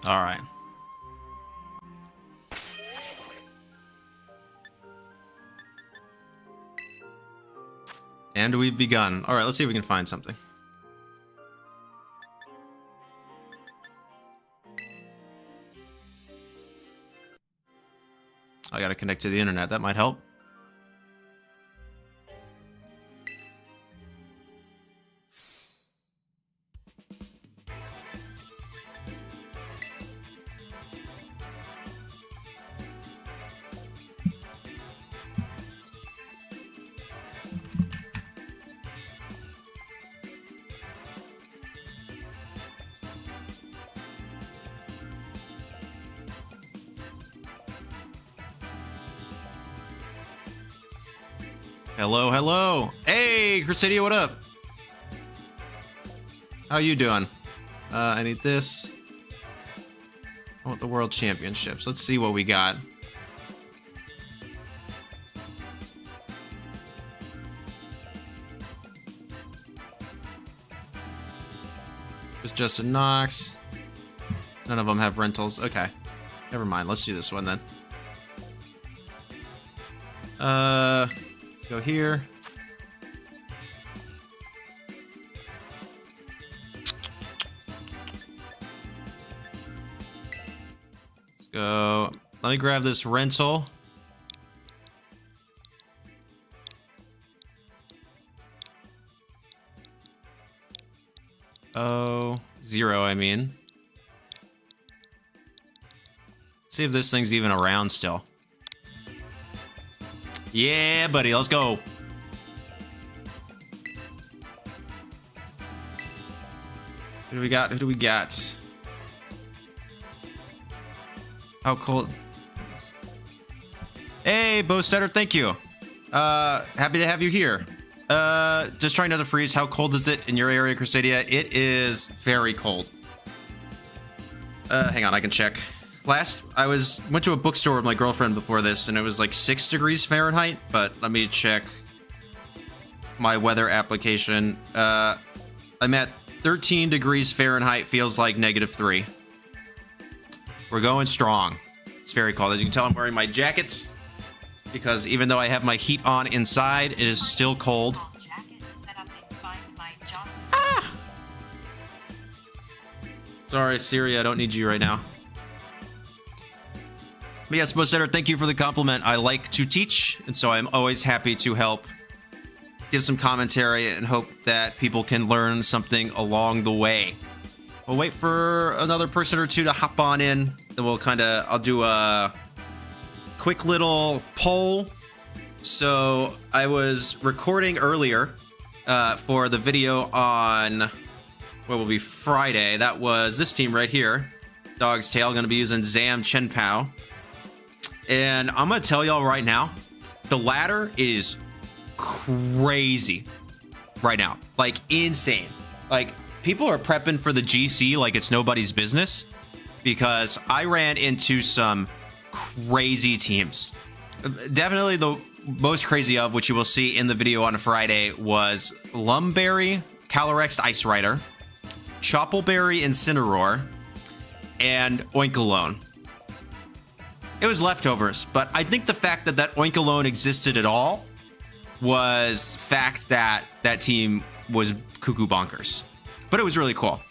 All right. And we've begun. All right, let's see if we can find something. I gotta connect to the internet. That might help. Hello, hello. Hey, Crusadia, what up? How you doing? I need this. I want the World Championships. Let's see what we got. There's Justin Knox. None of them have rentals. Okay. Never mind. Let's do this one then. Let's go here. Let's go. Let me grab this rental. Oh, 0, I mean. See if this thing's even around still. Yeah, buddy, let's go. Who do we got? Who do we got? How cold? Hey, Bostetter, thank you. Happy to have you here. Just trying not to freeze. How cold is it in your area, Crusadia? It is very cold. Hang on, I can check. Last, I went to a bookstore with my girlfriend before this, and it was like 6 degrees Fahrenheit, but let me check my weather application. I'm at 13 degrees Fahrenheit, feels like -3. We're going strong. It's very cold. As you can tell, I'm wearing my jacket, because even though I have my heat on inside, it is still cold. Ah! Sorry, Siri, I don't need you right now. But yes, Bostetter, thank you for the compliment. I like to teach, and so I'm always happy to help give some commentary and hope that people can learn something along the way. We'll wait for another person or two to hop on in, then I'll do a quick little poll. So I was recording earlier for the video on what will be Friday. That was this team right here, Dog's Tail. Going to be using Zam Chenpao. And I'm going to tell y'all right now, the ladder is crazy right now. Like, insane. Like, people are prepping for the GC like it's nobody's business, because I ran into some crazy teams. Definitely the most crazy of, which you will see in the video on Friday, was Lumberry, Calyrex Ice Rider, Choppleberry Incineroar, and Oinkalone. It was leftovers, but I think the fact that Oinkalone existed at all was fact that that team was cuckoo bonkers. But it was really cool.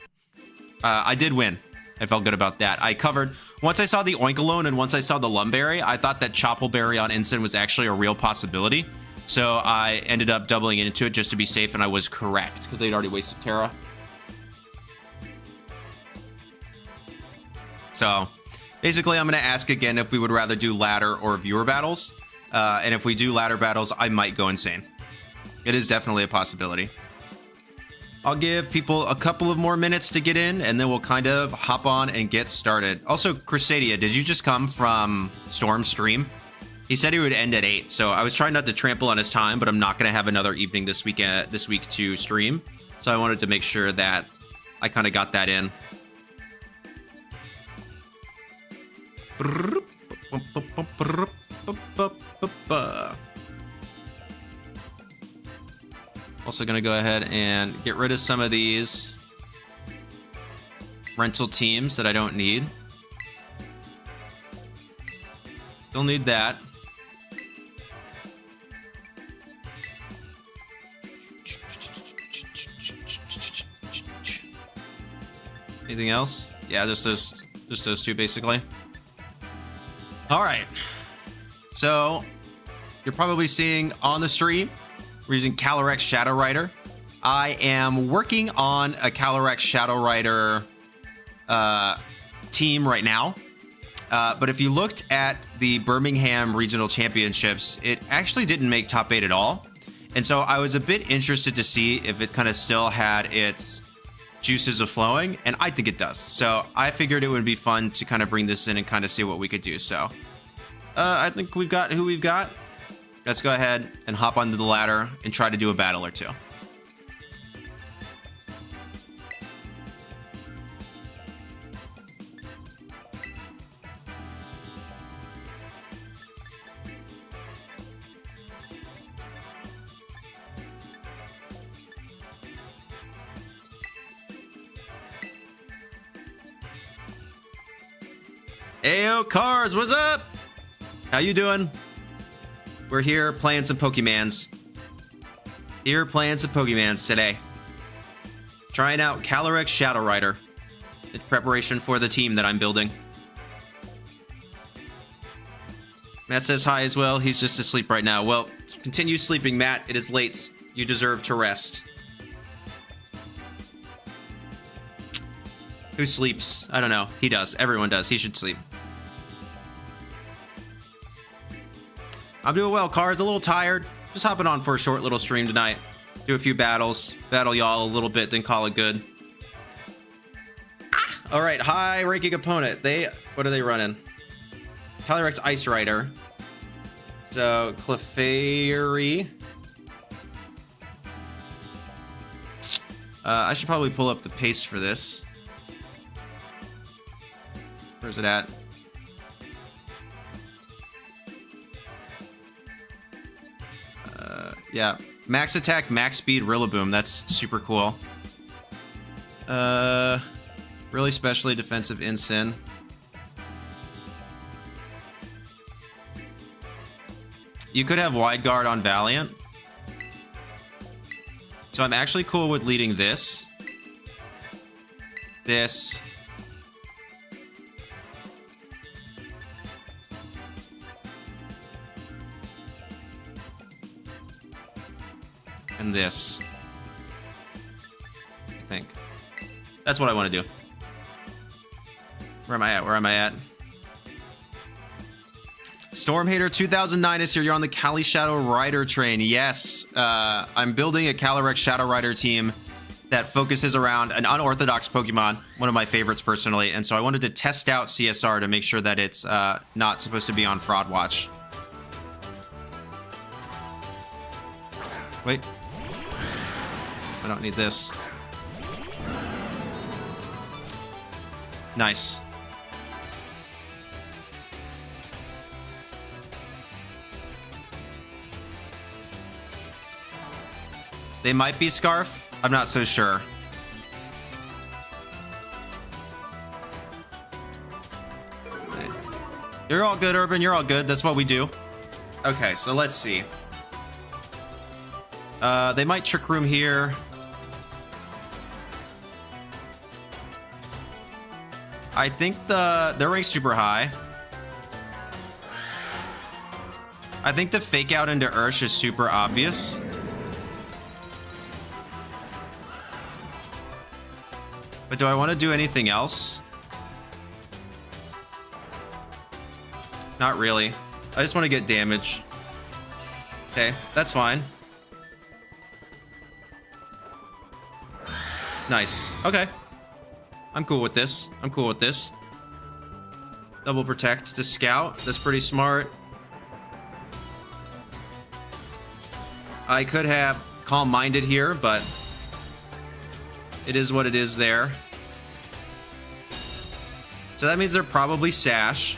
I did win. I felt good about that. I covered... Once I saw the Oinkalone and once I saw the Lumberry, I thought that Choppleberry on Incin was actually a real possibility. So I ended up doubling into it just to be safe, and I was correct, because they'd already wasted Terra. So... basically, I'm going to ask again if we would rather do ladder or viewer battles. And if we do ladder battles, I might go insane. It is definitely a possibility. I'll give people a couple of more minutes to get in, and then we'll kind of hop on and get started. Also, Crusadia, did you just come from Storm's stream? He said he would end at 8, so I was trying not to trample on his time, but I'm not going to have another evening this week to stream. So I wanted to make sure that I kind of got that in. Also gonna go ahead and get rid of some of these rental teams that I don't need. Still need that. Anything else? Yeah, just those two basically. All right. So you're probably seeing on the stream, we're using Calyrex Shadow Rider. I am working on a Calyrex Shadow Rider team right now. But if you looked at the Birmingham Regional Championships, it actually didn't make top 8 at all. And so I was a bit interested to see if it kind of still had its juices of flowing, and I think it does. So I figured it would be fun to kind of bring this in and kind of see what we could do. So I think we've got who we've got. Let's go ahead and hop onto the ladder and try to do a battle or two. Ayo, Cars, what's up? How you doing? We're here playing some Pokemans. Here playing some Pokemans today. Trying out Calyrex Shadow Rider in preparation for the team that I'm building. Matt says hi as well. He's just asleep right now. Well, continue sleeping, Matt. It is late. You deserve to rest. Who sleeps? I don't know. He does. Everyone does. He should sleep. I'm doing well, Cars. A little tired. Just hopping on for a short little stream tonight. Do a few battles. Battle y'all a little bit, then call it good. All right. High ranking opponent. What are they running? Calyrex Ice Rider. So, Clefairy. I should probably pull up the paste for this. Where's it at? Yeah, max attack, max speed, Rillaboom. That's super cool. Really specially defensive Incin. You could have Wide Guard on Valiant. So I'm actually cool with leading this. This. And this. I think. That's what I want to do. Where am I at? Where am I at? Storm Hater 2009 is here. You're on the Cali Shadow Rider train. Yes. I'm building a Calyrex Shadow Rider team that focuses around an unorthodox Pokemon, one of my favorites personally. And so I wanted to test out CSR to make sure that it's not supposed to be on Fraud Watch. Wait. I don't need this. Nice. They might be Scarf. I'm not so sure. You're all good, Urban. You're all good. That's what we do. Okay, so let's see. They might Trick Room here. I think they're ranked super high. I think the fake out into Ursh is super obvious. But do I want to do anything else? Not really. I just want to get damage. Okay, that's fine. Nice. Okay. I'm cool with this. I'm cool with this. Double protect to scout. That's pretty smart. I could have Calm Minded here, but it is what it is there. So that means they're probably Sash.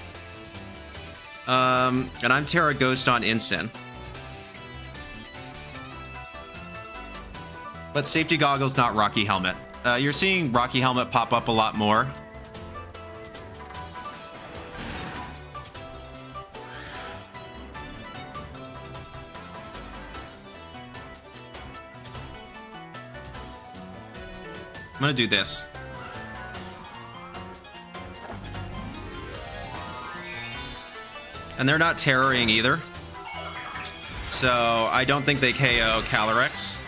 And I'm Terra Ghost on Incin. But Safety Goggles, not Rocky Helmet. You're seeing Rocky Helmet pop up a lot more. I'm gonna do this. And they're not terroring either. So I don't think they KO Calyrex.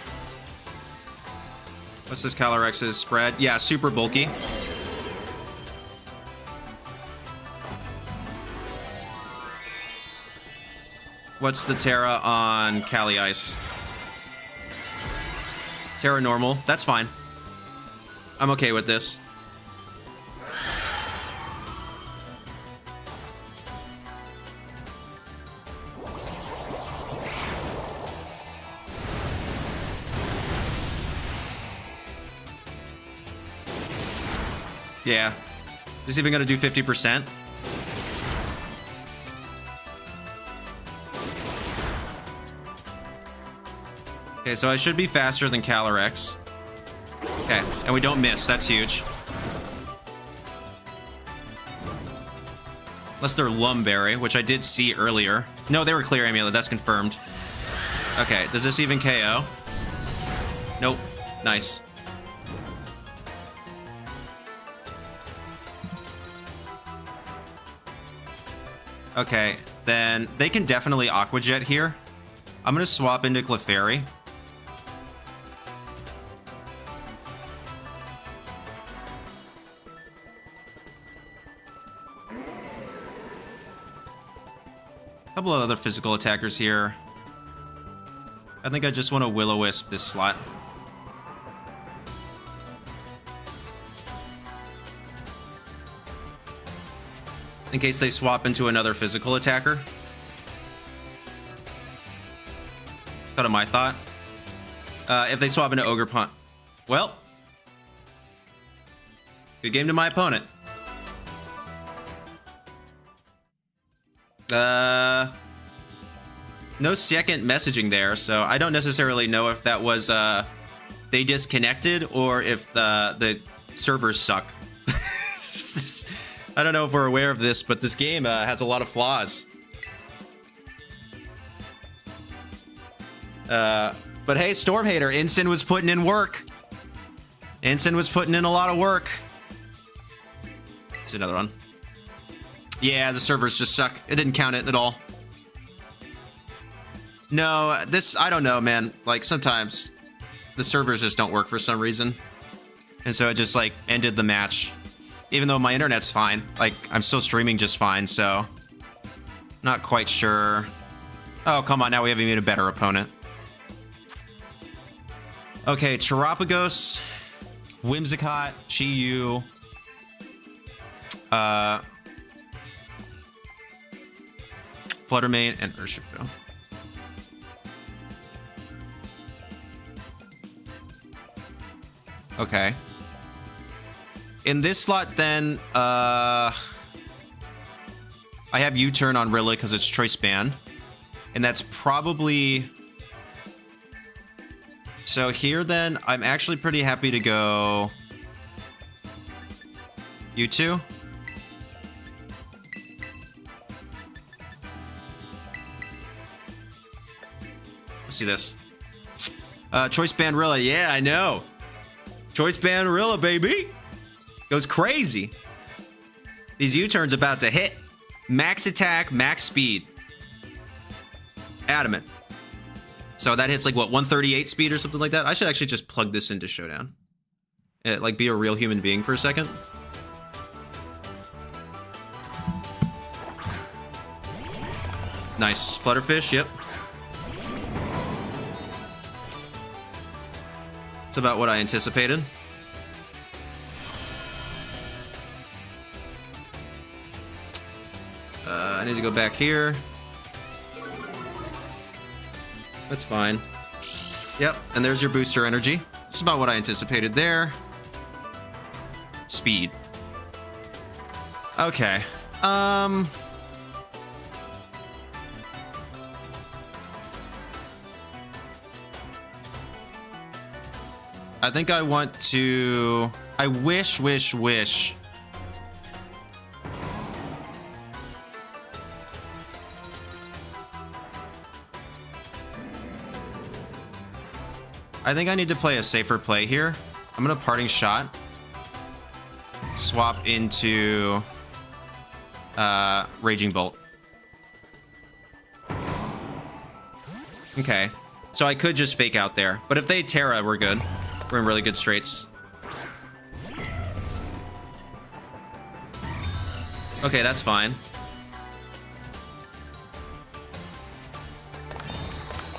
What's this Calyrex's spread? Yeah, super bulky. What's the Terra on Cali Ice? Terra normal. That's fine. I'm okay with this. Yeah. Is this even going to do 50%? Okay, so I should be faster than Calyrex. Okay, and we don't miss. That's huge. Unless they're Lumberry, which I did see earlier. No, they were Clear Amulet. That's confirmed. Okay, does this even KO? Nope. Nice. Okay, then they can definitely Aqua Jet here. I'm going to swap into Clefairy. A couple of other physical attackers here. I think I just want to Will-O-Wisp this slot. In case they swap into another physical attacker. Kind of my thought. If they swap into Ogre Punt. Well. Good game to my opponent. No second messaging there, so I don't necessarily know if that was they disconnected or if the servers suck. I don't know if we're aware of this, but this game has a lot of flaws. But hey, Storm Hater, Ensign was putting in work. Ensign was putting in a lot of work. It's another one. Yeah, the servers just suck. It didn't count it at all. No, this, I don't know, man. Like, sometimes the servers just don't work for some reason. And so it just, like, ended the match. Even though my internet's fine. Like, I'm still streaming just fine, so... Not quite sure. Oh, come on, now we have even a better opponent. Okay, Terapagos, Whimsicott, Chi-Yu... Fluttermane, and Urshifu. Okay. In this slot, then, I have U-Turn on Rilla because it's Choice Band. And that's probably... So here, then, I'm actually pretty happy to go... U2. Let's see this. Choice Band Rilla. Yeah, I know. Choice Band Rilla, baby. Goes crazy. These U-turns about to hit. Max attack, max speed. Adamant. So that hits like, what, 138 speed or something like that? I should actually just plug this into Showdown. Like, be a real human being for a second. Nice. Flutterfish, yep. It's about what I anticipated. I need to go back here. That's fine. Yep, and there's your booster energy. Just about what I anticipated there. Speed. Okay. I think I want to... I wish. I think I need to play a safer play here. I'm gonna parting shot. Swap into Raging Bolt. Okay. So I could just fake out there. But if they Terra, we're good. We're in really good straits. Okay, that's fine.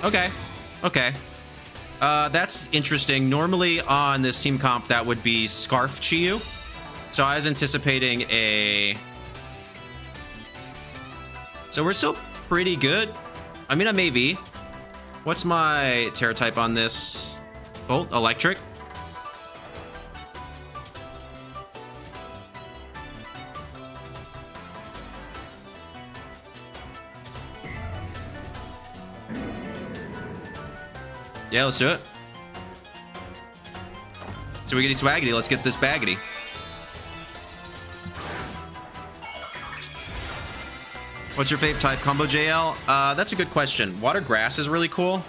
Okay. Okay. That's interesting. Normally on this team comp, that would be Scarf Chiyu. So I was anticipating a... So we're still pretty good. I mean, I'm AV. What's my Terra type on this? Bolt? Electric? Yeah, let's do it. So we get swaggity. Let's get this baggity. What's your fave type combo, JL? That's a good question. Water grass is really cool.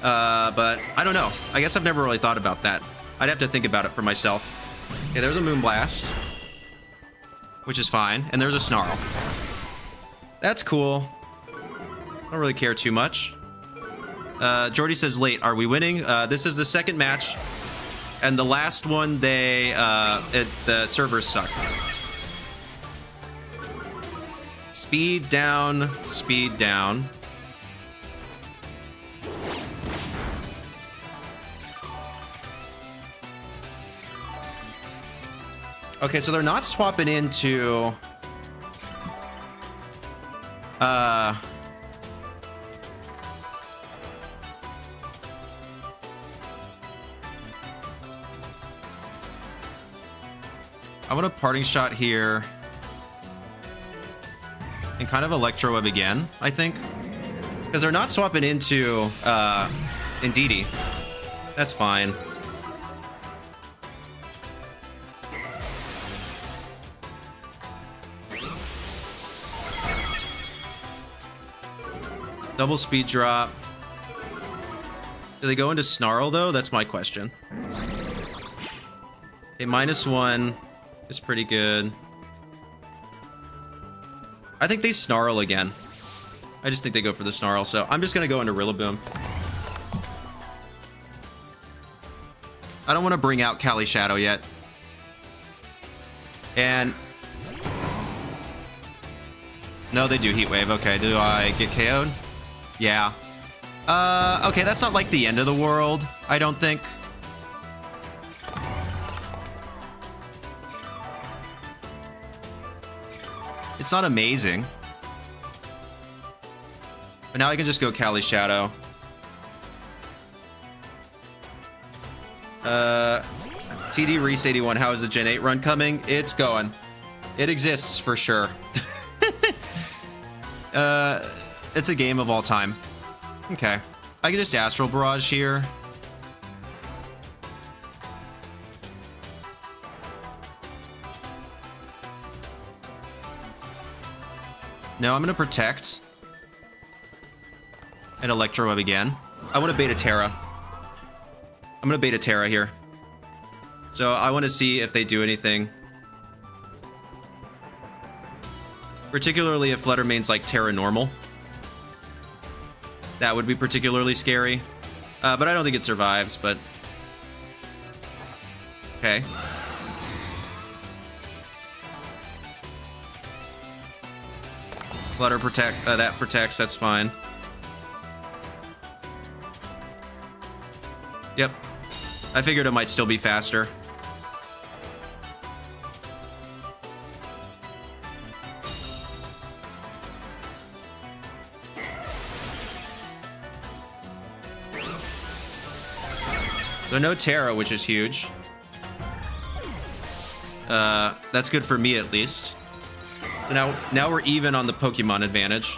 But I don't know. I guess I've never really thought about that. I'd have to think about it for myself. Okay, there's a Moonblast, which is fine. And there's a Snarl. That's cool. I don't really care too much. Jordy says late. Are we winning? This is the second match. And the last one, the servers suck. Speed down, speed down. Okay, so they're not swapping into... I want a parting shot here. And kind of Electro Web again, I think. Because they're not swapping into Indeedee. That's fine. Double speed drop. Do they go into Snarl, though? That's my question. Okay, -1 is pretty good. I think they Snarl again. I just think they go for the Snarl, so I'm just going to go into Rillaboom. I don't want to bring out Calyrex Shadow yet. And... No, they do Heat Wave. Okay, do I get KO'd? Yeah. Okay, that's not like the end of the world, I don't think. It's not amazing. But now I can just go Calyrex Shadow. TD Reese 81, how is the Gen 8 run coming? It's going. It exists for sure. It's a game of all time. Okay. I can just Astral Barrage here. No, I'm going to Protect. And Electro Web again. I want to Beta Terra. I'm going to Beta Terra here. So I want to see if they do anything. Particularly if Fluttermane's like Terra Normal. That would be particularly scary. But I don't think it survives, but... Okay. Flutter Protect, that protects, that's fine. Yep. I figured it might still be faster. So no Terra, which is huge. That's good for me, at least. So now we're even on the Pokemon advantage.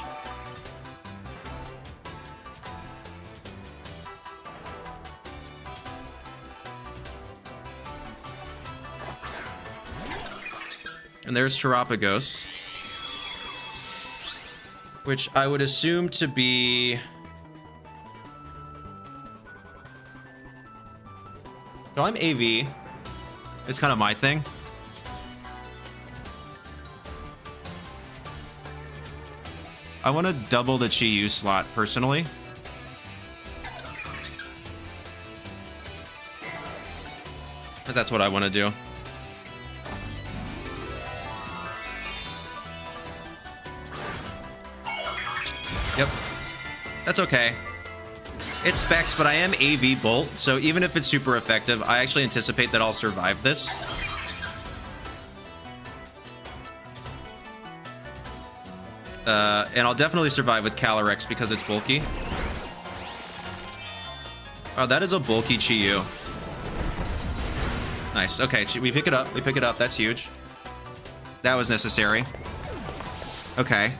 And there's Terapagos, which I would assume to be... So I'm AV. It's kind of my thing. I want to double the Chi-Yu slot, personally. But that's what I want to do. Yep. That's okay. It's specs, but I am AV Bolt, so even if it's super effective, I actually anticipate that I'll survive this. And I'll definitely survive with Calyrex because it's bulky. Oh, that is a bulky Chi-Yu. Nice. Okay, we pick it up. We pick it up. That's huge. That was necessary. Okay.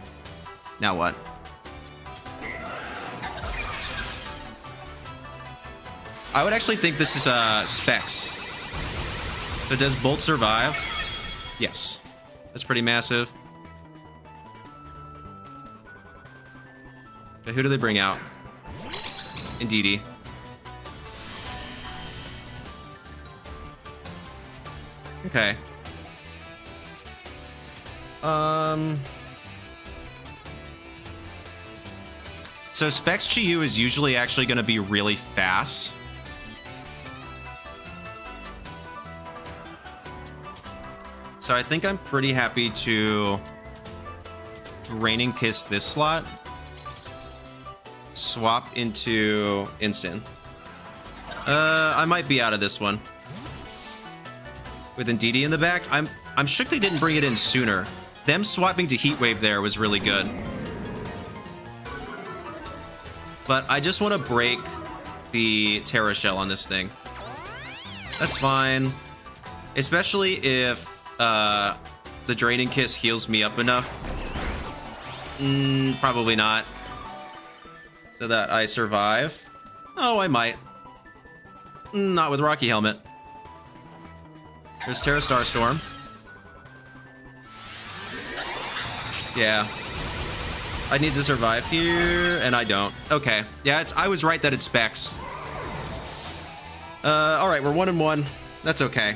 Now what? I would actually think this is specs. So does Bolt survive? Yes. That's pretty massive. Okay, who do they bring out? Indeedy. Okay. So Specs Chi-Yu is usually actually going to be really fast. So I think I'm pretty happy to Draining Kiss this slot. Swap into Ensign. I might be out of this one. With Indeedy in the back, I'm shook they didn't bring it in sooner. Them swapping to Heat Wave there was really good. But I just want to break the Terra Shell on this thing. That's fine. Especially if the Draining Kiss heals me up enough. Probably not. So that I survive. Oh, I might. Not with Rocky Helmet. There's Terra Starstorm. Yeah. I need to survive here, and I don't. Okay. Yeah, I was right that it's specs. Alright, we're 1-1. That's okay.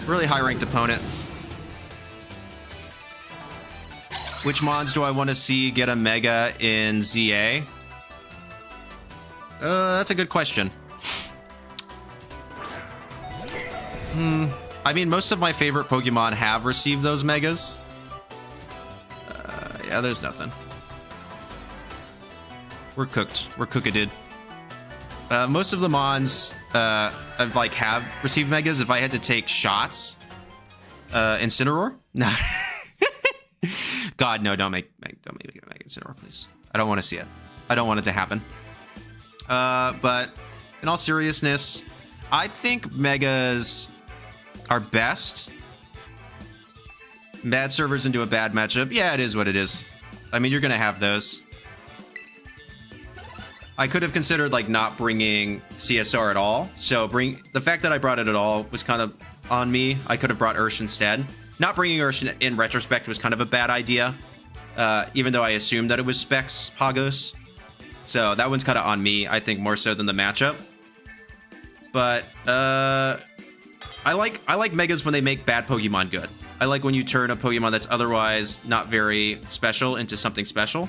Really high-ranked opponent. Which mods do I want to see get a Mega in ZA? That's a good question. I mean, most of my favorite Pokemon have received those Megas. Yeah, there's nothing. We're cooked. We're cooked. Most of the Mons have received Megas. If I had to take shots, Incineroar? No. God, no! Don't make me get a Mega Incineroar, please. I don't want to see it. I don't want it to happen. But in all seriousness, I think Megas are best. Bad servers into a bad matchup. Yeah, it is what it is. I mean, you're gonna have those. I could have considered like not bringing CSR at all. So the fact that I brought it at all was kind of on me. I could have brought Ursh instead. Not bringing Ursh in retrospect was kind of a bad idea. Even though I assumed that it was Specs Pagos. So that one's kind of on me, I think, more so than the matchup. But I like Megas when they make bad Pokemon good. I like when you turn a Pokemon that's otherwise not very special into something special.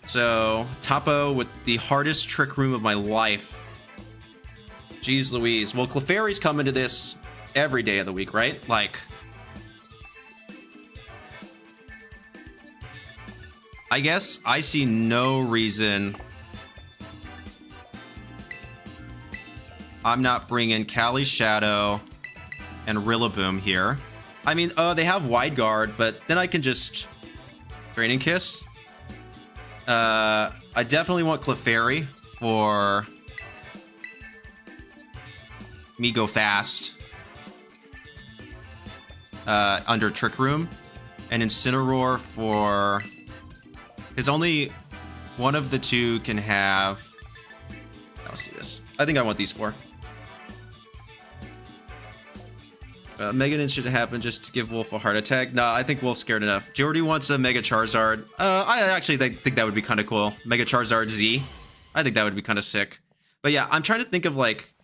So, Tapo with the hardest Trick Room of my life. Jeez Louise. Well, Clefairy's coming to this every day of the week, right? Like, I guess I see no reason I'm not bringing Cali Shadow and Rillaboom here. I mean, they have Wide Guard, but then I can just Draining Kiss. I definitely want Clefairy for me go fast under Trick Room, and Incineroar for because only one of the two can have. Let's do this. I think I want these four. Mega Ninja should happen just to give Wolf a heart attack. Nah, I think Wolf's scared enough. Jordy wants a Mega Charizard. I actually think that would be kind of cool. Mega Charizard Z. I think that would be kind of sick. But yeah, I'm trying to think of like...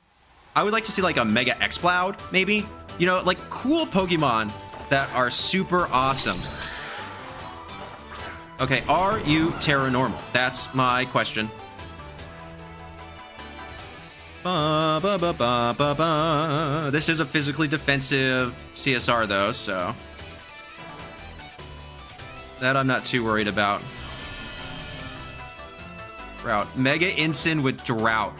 I would like to see like a Mega Exploud, maybe. You know, like cool Pokemon that are super awesome. Okay, are you Terra Normal? That's my question. Ba, ba, ba, ba, ba, ba. This is a physically defensive CSR though, so that I'm not too worried about. Drought. Mega Ensign with Drought.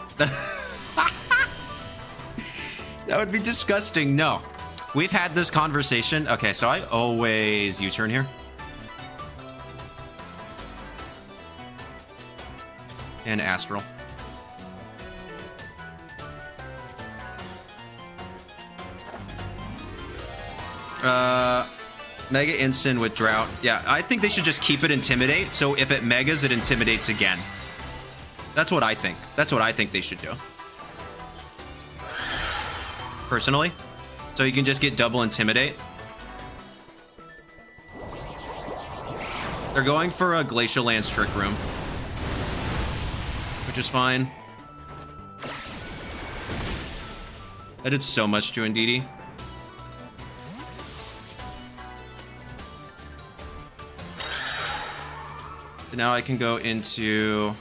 That would be disgusting. No. We've had this conversation. Okay, so I always U-turn here. And Astral. Mega Ensign with Drought. Yeah, I think they should just keep it Intimidate, so if it Megas, it intimidates again. That's what I think. That's what I think they should do. Personally. So you can just get double Intimidate. They're going for a Glacial Lance Trick Room, which is fine. That did so much to Indeedee. Now I can go into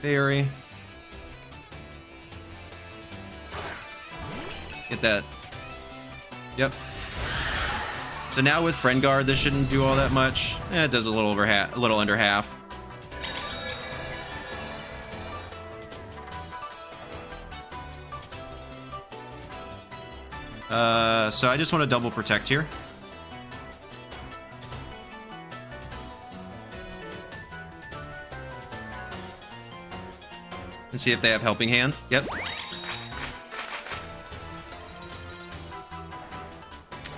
Fairy. Get that. Yep. So now with Friend Guard, this shouldn't do all that much. It does a little over half, a little under half. So I just want to double protect here. And see if they have Helping Hand. Yep.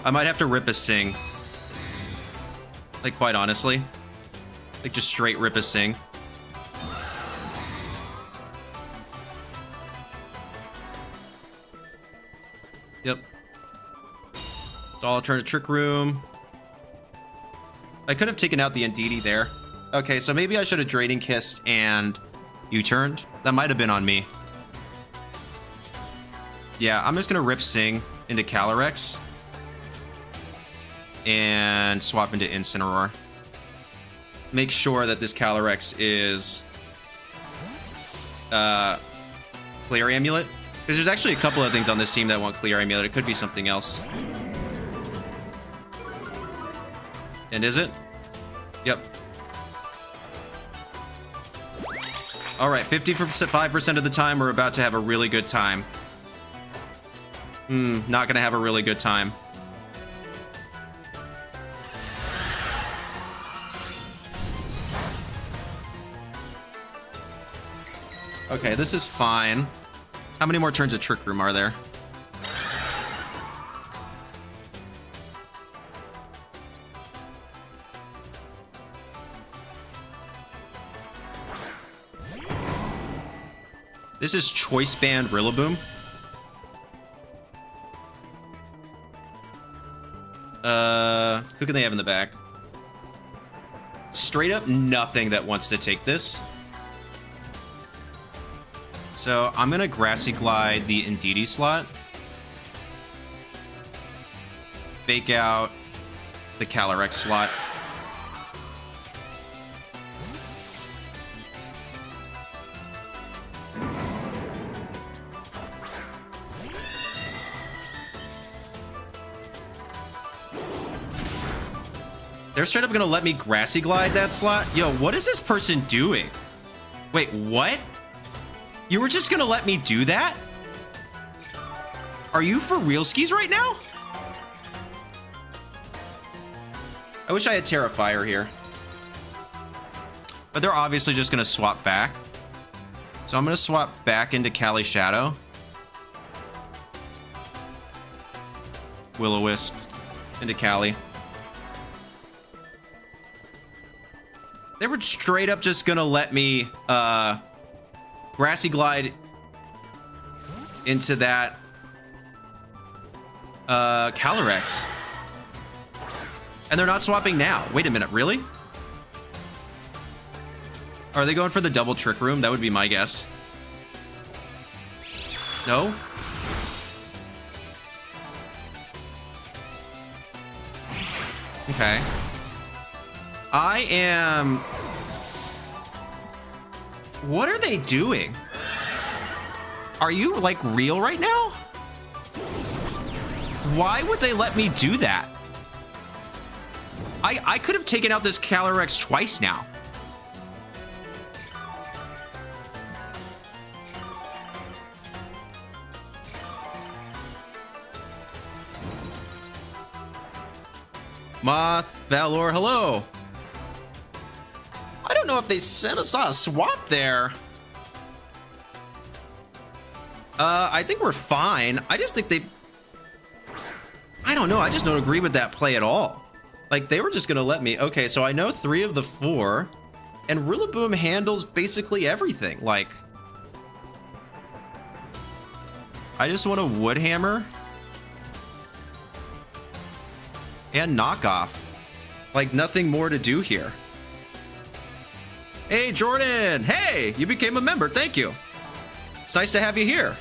I might have to rip a Sing. Like, quite honestly. Like, just straight rip a Sing. Yep. So I'll turn to Trick Room. I could have taken out the Indeedee there. Okay, so maybe I should have Draining Kissed and U-turned. That might have been on me. Yeah, I'm just gonna rip Sing into Calyrex and swap into Incineroar. Make sure that this Calyrex is Clear Amulet, because there's actually a couple of things on this team that want Clear Amulet. It could be something else. And is it? Yep. All right, 55% of the time, we're about to have a really good time. Not gonna have a really good time. Okay, this is fine. How many more turns of Trick Room are there? This is Choice Band Rillaboom. Who can they have in the back? Straight up nothing that wants to take this. So I'm gonna Grassy Glide the Indeedee slot. Fake out the Calyrex slot. They're straight up gonna let me Grassy Glide that slot? Yo, what is this person doing? Wait, what? You were just gonna let me do that? Are you for real skis right now? I wish I had Terrifier here. But they're obviously just gonna swap back. So I'm gonna swap back into Cali Shadow. Will-O-Wisp into Cali. They were straight up just gonna let me Grassy Glide into that Calyrex. And they're not swapping now. Wait a minute, really? Are they going for the double Trick Room? That would be my guess. No? Okay. I am... What are they doing? Are you, like, real right now? Why would they let me do that? I could have taken out this Calyrex twice now. Moth, Valor, hello. I don't know if they sent us a swap there. I think we're fine. I just think they... I don't know. I just don't agree with that play at all. Like, they were just going to let me... Okay, so I know 3 of the 4. And Rillaboom handles basically everything. Like... I just want a Wood Hammer. And Knockoff. Like, nothing more to do here. Hey, Jordan! Hey! You became a member. Thank you. It's nice to have you here.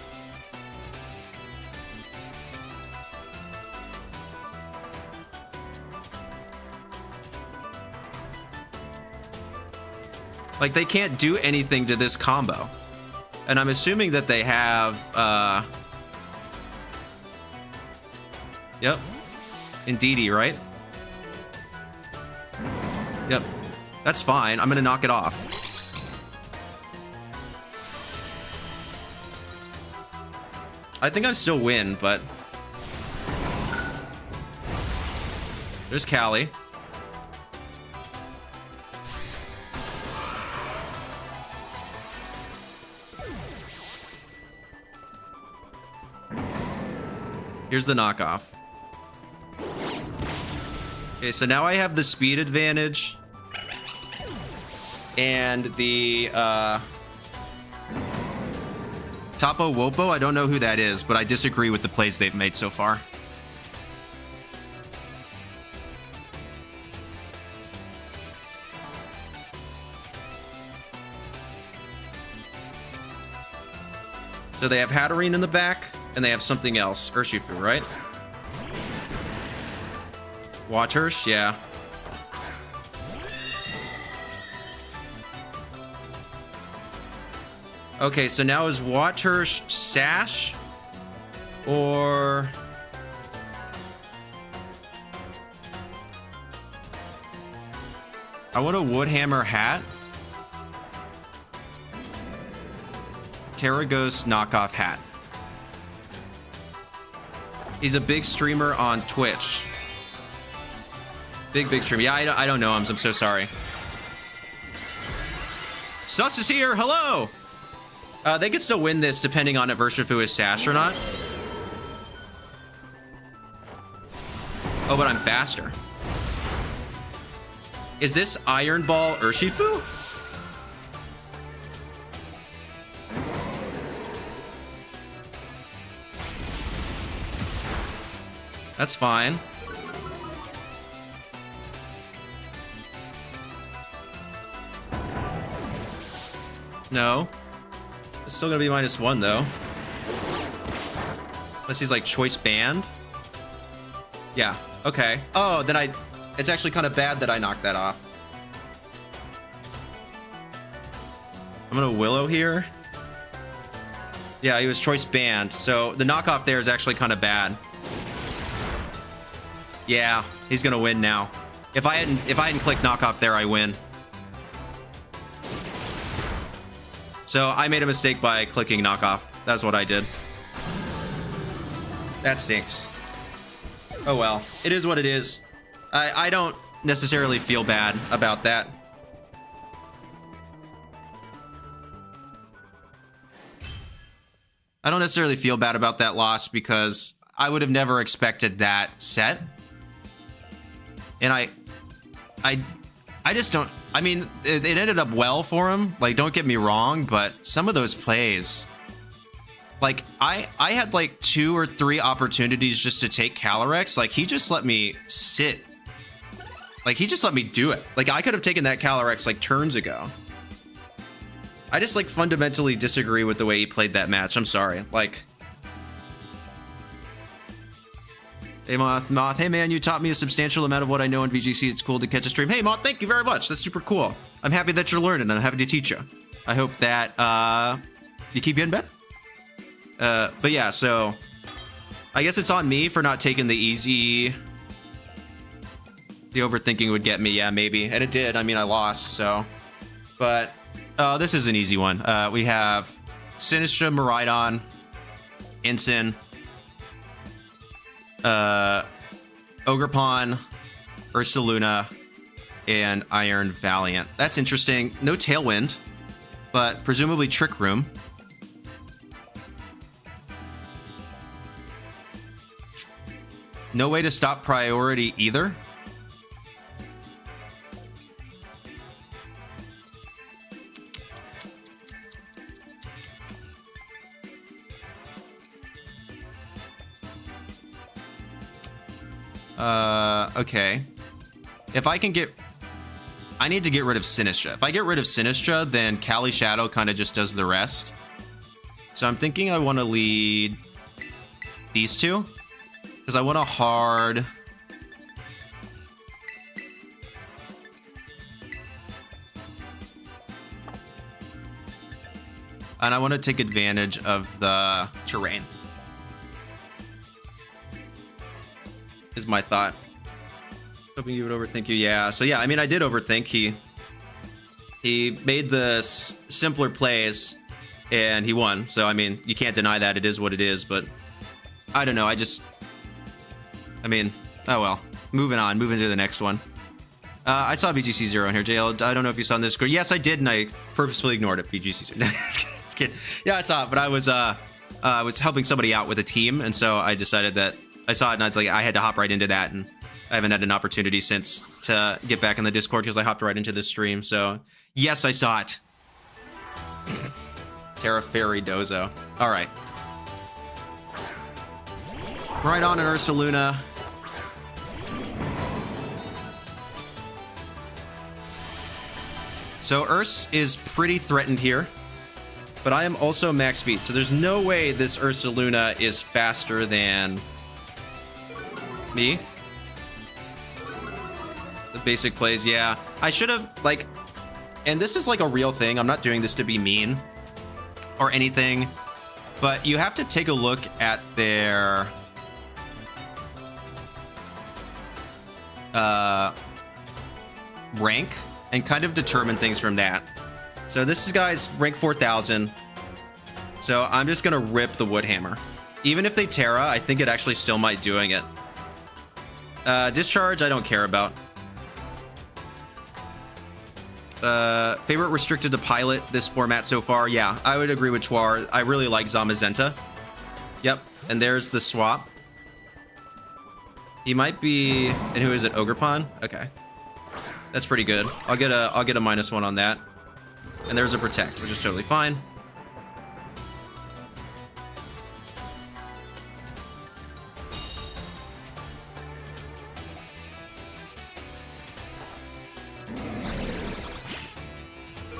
Like, they can't do anything to this combo. And I'm assuming that they have, Yep. Indeedy, right? Yep. That's fine. I'm gonna knock it off. I think I still win, but... There's Callie. Here's the knockoff. Okay, so now I have the speed advantage. And the, Tapo Wopo, I don't know who that is, but I disagree with the plays they've made so far. So they have Hatterene in the back, and they have something else. Urshifu, right? Watchers, yeah. Okay, so now is Watchers Sash? Or... I want a Woodhammer hat. Terragos knockoff hat. He's a big streamer on Twitch. Big streamer. Yeah, I don't know him. I'm so sorry. Sus is here. Hello. They could still win this depending on if Urshifu is Sash or not. Oh, but I'm faster. Is this Iron Ball Urshifu? That's fine. No. It's still gonna be -1 though. Unless he's like choice banned. Yeah, okay. Oh, then it's actually kind of bad that I knocked that off. I'm gonna Willow here. Yeah, he was choice banned. So the knockoff there is actually kind of bad. Yeah, he's gonna win now. If I hadn't clicked knockoff there, I win. So I made a mistake by clicking knockoff. That's what I did. That stinks. Oh well, it is what it is. I don't necessarily feel bad about that. I don't necessarily feel bad about that loss because I would have never expected that set. And I just don't... I mean, it ended up well for him. Like, don't get me wrong, but some of those plays... Like, I had, like, 2 or 3 opportunities just to take Calyrex. Like, he just let me sit. Like, he just let me do it. Like, I could have taken that Calyrex, like, turns ago. I just, like, fundamentally disagree with the way he played that match. I'm sorry. Like, Hey, Moth. Hey, man, you taught me a substantial amount of what I know in VGC. It's cool to catch a stream. Hey, Moth, thank you very much. That's super cool. I'm happy that you're learning. I'm happy to teach you. I hope that you keep getting better. But yeah, so I guess it's on me for not taking the easy. The overthinking would get me, yeah, maybe. And it did. I mean, I lost, so. But this is an easy one. We have Sinistra, Miraidon, Ensign, Ogerpon, Ursaluna, and Iron Valiant. That's interesting. No Tailwind, but presumably Trick Room. No way to stop priority either. Okay. If I can get... I need to get rid of Sinistra. If I get rid of Sinistra, then Calyrex Shadow kind of just does the rest. So I'm thinking I want to lead these two. Because I want a hard... And I want to take advantage of the terrain. Is my thought. Hoping you would overthink you. Yeah. So yeah, I mean, I did overthink. He made the simpler plays and he won. So I mean, you can't deny that. It is what it is. But I don't know. I mean, oh well. Moving on. Moving to the next one. I saw VGC 0 in here, JL. I don't know if you saw in this score. Yes, I did, and I purposefully ignored it. VGC 0. Yeah, I saw it, but I was helping somebody out with a team, and so I decided that I saw it, and I was like, I had to hop right into that, and I haven't had an opportunity since to get back in the Discord because I hopped right into this stream. So yes, I saw it. Terra Fairy Dozo. All right. Right on an Ursaluna. So Urs is pretty threatened here, but I am also max speed. So there's no way this Ursaluna is faster than me. The basic plays, yeah. I should have, like, and this is like a real thing. I'm not doing this to be mean or anything, but you have to take a look at their rank and kind of determine things from that. So this guy's rank 4,000. So I'm just gonna rip the Woodhammer. Even if they Terra, I think it actually still might doing it. Discharge, I don't care about. Favorite restricted to pilot this format so far? Yeah, I would agree with Chwar. I really like Zamazenta. Yep, and there's the swap. He might be... And who is it? Ogerpon? Okay. That's pretty good. I'll get a -1 on that. And there's a protect, which is totally fine.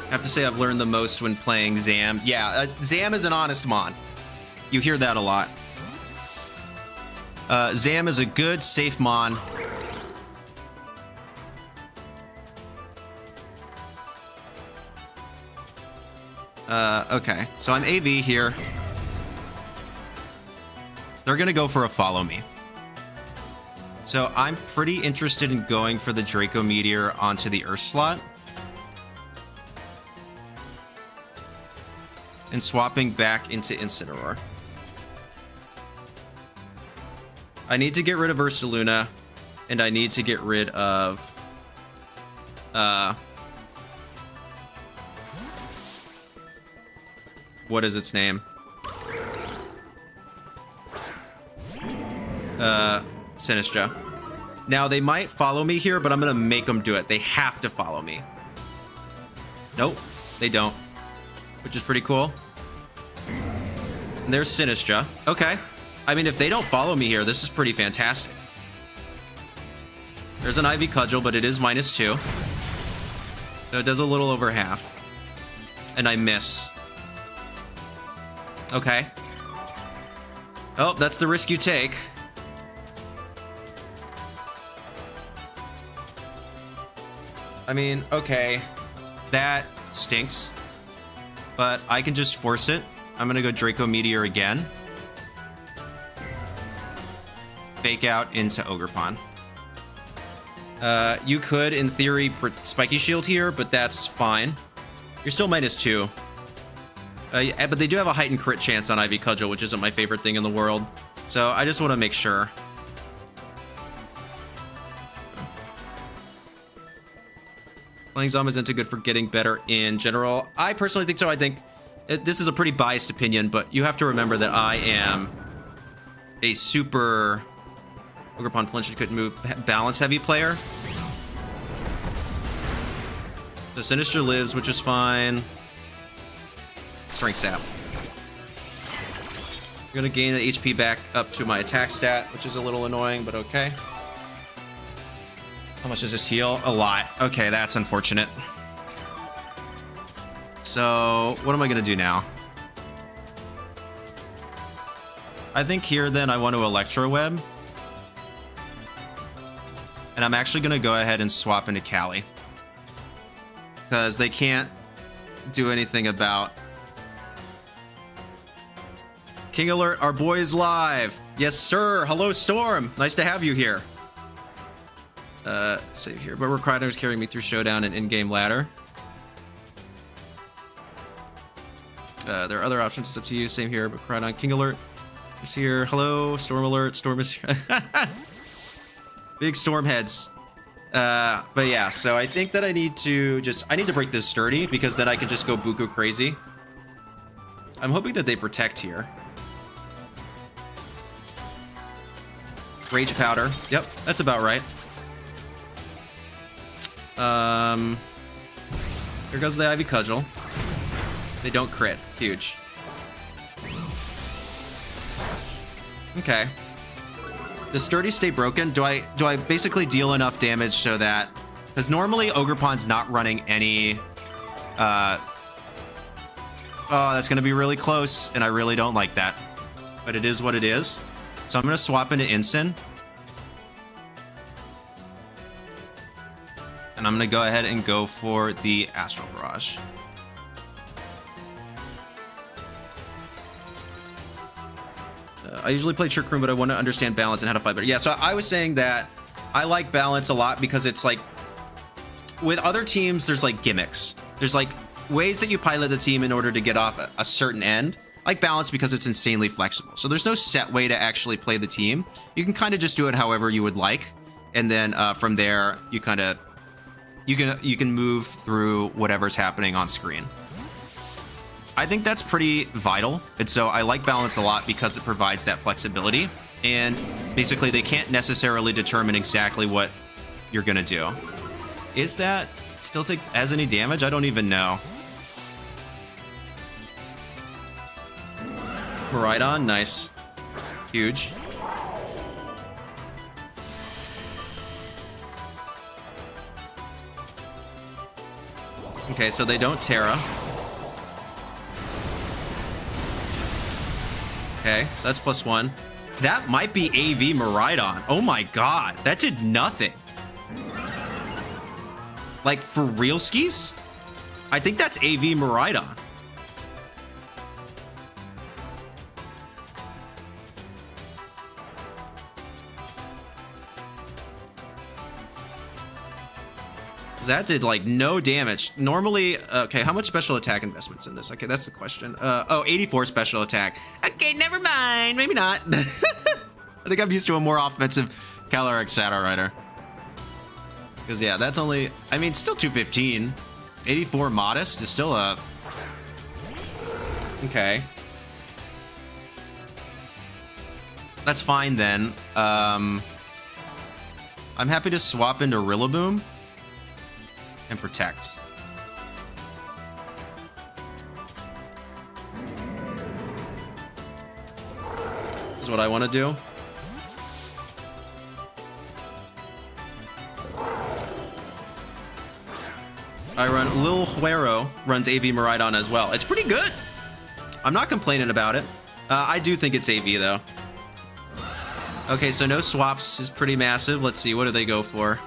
I have to say I've learned the most when playing Zam. Yeah, Zam is an honest mon. You hear that a lot. Zam is a good, safe mon. Okay, so I'm AV here. They're gonna go for a follow me. So I'm pretty interested in going for the Draco Meteor onto the Earth slot. And swapping back into Incineroar. I need to get rid of Ursaluna, and I need to get rid of what is its name? Sinistra. Now they might follow me here, but I'm gonna make them do it. They have to follow me. Nope, they don't, which is pretty cool. And there's Sinistra. Okay. I mean, if they don't follow me here, this is pretty fantastic. There's an Ivy Cudgel, but it is -2. So it does a little over half. And I miss. Okay. Oh, that's the risk you take. I mean, okay. That stinks. But I can just force it. I'm gonna go Draco Meteor again. Fake out into Ogerpon. You could, in theory, Spiky Shield here, but that's fine. You're still -2. But they do have a heightened crit chance on Ivy Cudgel, which isn't my favorite thing in the world. So I just want to make sure. Playing Zom isn't too good for getting better in general. I personally think so. I think this is a pretty biased opinion, but you have to remember that I am a super Ogerpon flinch and couldn't move balance heavy player. The Sinister lives, which is fine. Strength sap. I'm gonna gain the HP back up to my attack stat, which is a little annoying, but okay. How much does this heal? A lot. Okay, that's unfortunate. So, what am I gonna do now? I think here then I want to Electro Web. And I'm actually gonna go ahead and swap into Cali. Because they can't do anything about... King Alert, our boy is live. Yes, sir. Hello, Storm. Nice to have you here. Save here. But Recrider is carrying me through Showdown and in-game ladder. There are other options. It's up to you. Same here. But Crydon, King Alert is here. Hello, Storm Alert. Storm is here. Big Storm heads. But yeah, so I think that I need to break this sturdy because then I can just go buku crazy. I'm hoping that they protect here. Rage Powder. Yep, that's about right. Here goes the Ivy Cudgel. They don't crit. Huge. Okay. Does Sturdy stay broken? Do I basically deal enough damage so that... Because normally Ogerpon's not running any... Oh, that's going to be really close, and I really don't like that. But it is what it is. So I'm going to swap into Ensign. And I'm going to go ahead and go for the Astral Barrage. I usually play Trick Room, but I want to understand balance and how to fight better. Yeah, so I was saying that I like balance a lot because it's like... With other teams, there's like gimmicks. There's like ways that you pilot the team in order to get off a certain end. I like balance because it's insanely flexible. So there's no set way to actually play the team. You can kind of just do it however you would like. And then from there, you kind of... You can move through whatever's happening on screen. I think that's pretty vital. And so I like balance a lot because it provides that flexibility. And basically they can't necessarily determine exactly what you're going to do. Is that still take as any damage? I don't even know. Right on, nice. Huge. Okay, so they don't Terra. Okay, so that's +1. That might be AV Miraidon. Oh my god, that did nothing. Like, for real skis? I think that's AV Miraidon. That did, like, no damage. Normally, okay, how much special attack investment's in this? Okay, that's the question. Oh, 84 special attack. Okay, never mind. Maybe not. I think I'm used to a more offensive Calyrex Shadow Rider. Because, yeah, that's only... I mean, still 215. 84 modest is still a... Okay. That's fine, then. I'm happy to swap into Rillaboom. And protect. This is what I want to do. I run Lil Huero runs AV Miraidon as well. It's pretty good. I'm not complaining about it. I do think it's AV though. Okay, so no swaps is pretty massive. Let's see, what do they go for?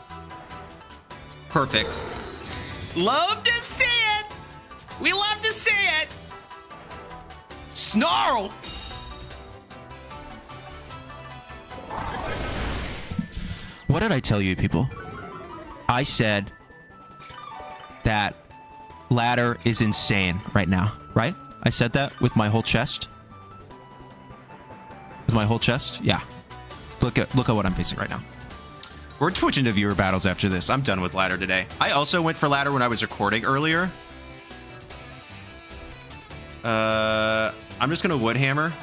Perfect. Love to see it. We love to see it. Snarl. What did I tell you, people? I said that ladder is insane right now, right? I said that with my whole chest. With my whole chest? Yeah. Look at what I'm facing right now. We're switching to viewer battles after this. I'm done with ladder today. I also went for ladder when I was recording earlier. I'm just gonna Woodhammer.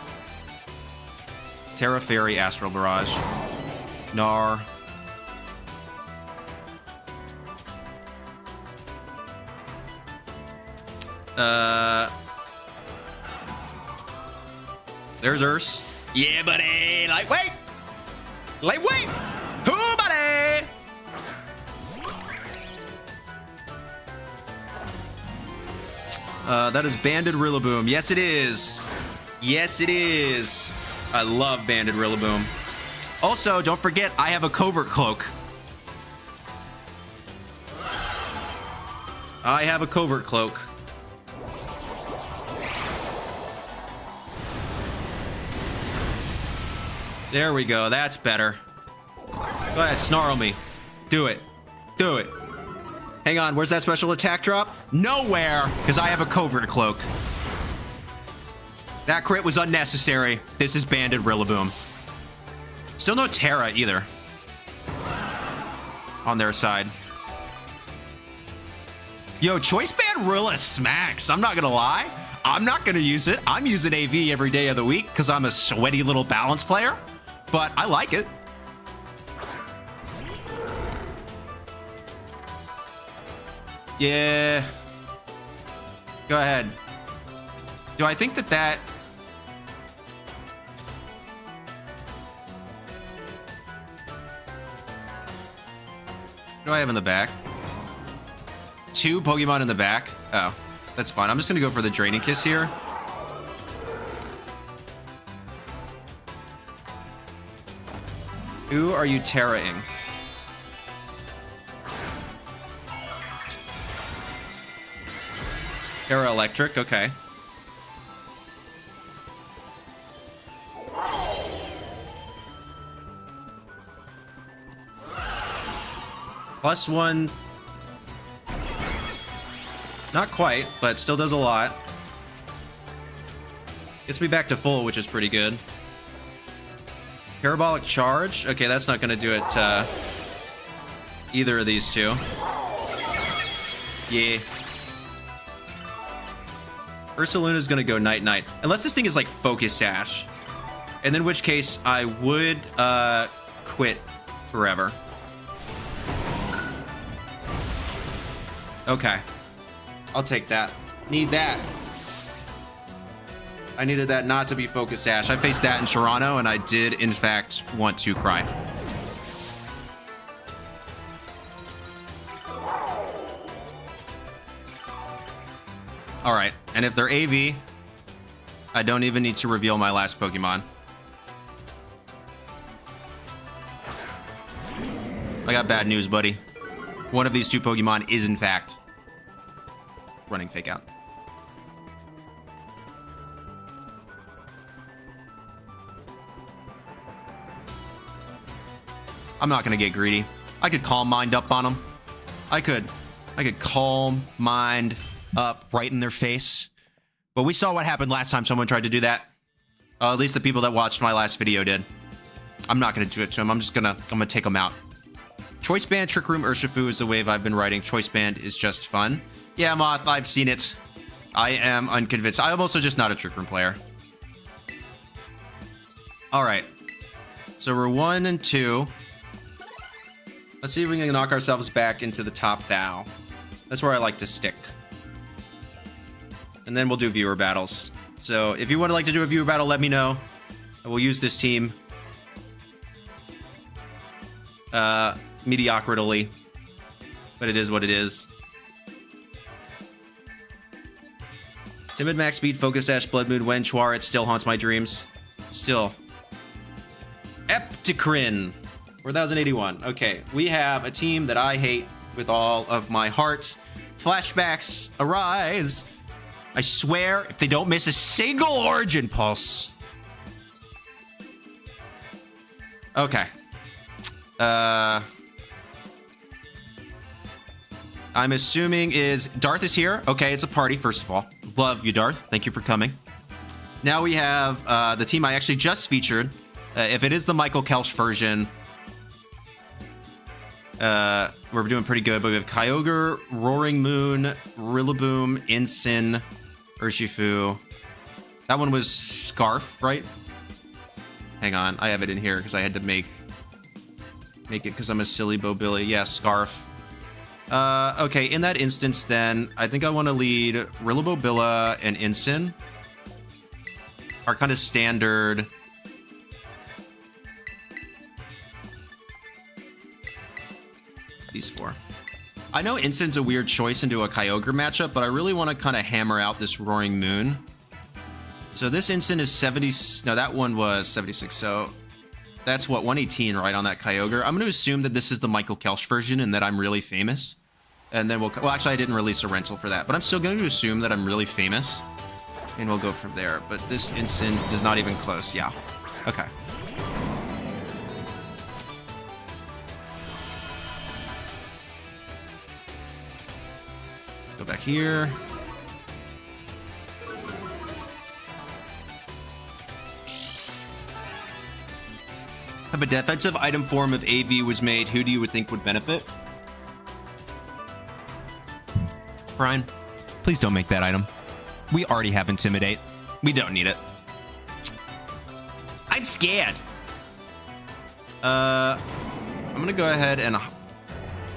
Terra Fairy, Astral Barrage. Gnar. There's Urs. Yeah, buddy. Lightweight. Lightweight. Who, buddy? That is Banded Rillaboom. Yes, it is. Yes, it is. I love Banded Rillaboom. Also, don't forget, I have a Covert Cloak. I have a Covert Cloak. There we go. That's better. Go ahead, snarl me. Do it. Do it. Hang on, where's that special attack drop? Nowhere, because I have a Covert Cloak. That crit was unnecessary. This is Banded Rillaboom. Still no Terra either. On their side. Yo, Choice Band Rilla smacks. I'm not gonna lie. I'm not gonna use it. I'm using AV every day of the week because I'm a sweaty little balance player. But I like it. Yeah. Go ahead. Do I think that... What do I have in the back? 2 Pokemon in the back? Oh, that's fine. I'm just gonna go for the Draining Kiss here. Who are you terraing? Terra Electric, okay. +1. Not quite, but still does a lot. Gets me back to full, which is pretty good. Parabolic Charge? Okay, that's not going to do it to either of these two. Yeah. Ursaluna's going to go Night-Night. Unless this thing is like Focus Sash. And in which case, I would quit forever. Okay. I'll take that. Need that. I needed that not to be Focus Sash. I faced that in Toronto, and I did, in fact, want to cry. All right, and if they're AV, I don't even need to reveal my last Pokemon. I got bad news, buddy. One of these 2 Pokemon is, in fact, running Fake Out. I'm not gonna get greedy. I could Calm Mind up on them. I could Calm Mind up right in their face. But we saw what happened last time someone tried to do that. At least the people that watched my last video did. I'm not gonna do it to them. I'm gonna take them out. Choice Band Trick Room Urshifu is the wave I've been writing. Choice Band is just fun. Yeah, Moth, I've seen it. I am unconvinced. I'm also just not a Trick Room player. All right. So we're 1 and 2. Let's see if we can knock ourselves back into the top thou. That's where I like to stick. And then we'll do viewer battles. So if you would like to do a viewer battle, let me know. I will use this team. Mediocrity. But it is what it is. Timid Max Speed, Focus Sash, Blood Moon, Wenchwar, it still haunts my dreams. Still. Epticrin. 4081. Okay, we have a team that I hate with all of my heart. Flashbacks arise. I swear, if they don't miss a single Origin Pulse. Okay. I'm assuming Darth is here. Okay, it's a party, first of all. Love you, Darth. Thank you for coming. Now we have the team I actually just featured. If it is the Michael Kelch version, we're doing pretty good. But we have Kyogre, Roaring Moon, Rillaboom, Incin, Urshifu. That one was Scarf, right? Hang on, I have it in here because I had to make it because I'm a silly Bobilly. Yeah, Scarf. Okay, in that instance, then I think I want to lead Rillabobilla and Incin. Our kind of standard. These four. I know Incin's a weird choice into a Kyogre matchup, but I really want to kind of hammer out this Roaring Moon. So this Incin is 70. No, that one was 76. So that's what, 118, right, on that Kyogre. I'm going to assume that this is the Michael Kelch version and that I'm really famous. And then well, actually, I didn't release a rental for that, but I'm still going to assume that I'm really famous. And we'll go from there. But this Incin is not even close. Yeah. Okay. Go back here. If a defensive item form of AV was made, who do you think would benefit? Brian, please don't make that item. We already have Intimidate. We don't need it. I'm scared. I'm gonna go ahead and...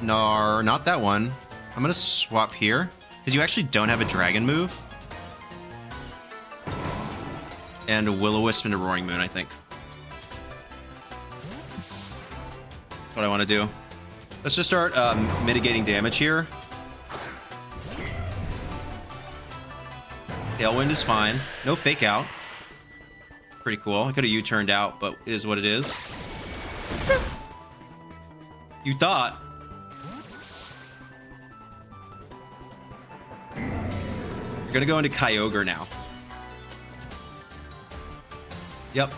No, not that one. I'm gonna swap here, because you actually don't have a Dragon move. And a Will-O-Wisp into Roaring Moon, I think. That's what I want to do. Let's just start mitigating damage here. Tailwind is fine. No fake out. Pretty cool. I could have U-turned out, but it is what it is. You thought. You're gonna go into Kyogre now. Yep.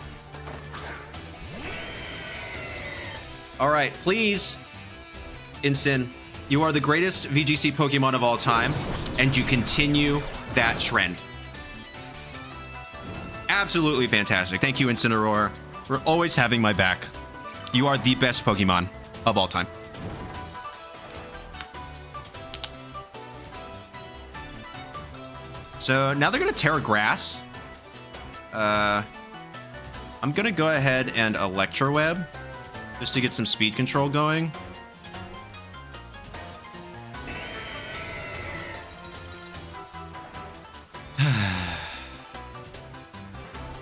Alright, please. Incin, you are the greatest VGC Pokemon of all time, and you continue that trend. Absolutely fantastic. Thank you, Incineroar, for always having my back. You are the best Pokemon of all time. So now they're going to Terra Grass. I'm going to go ahead and Electroweb just to get some speed control going.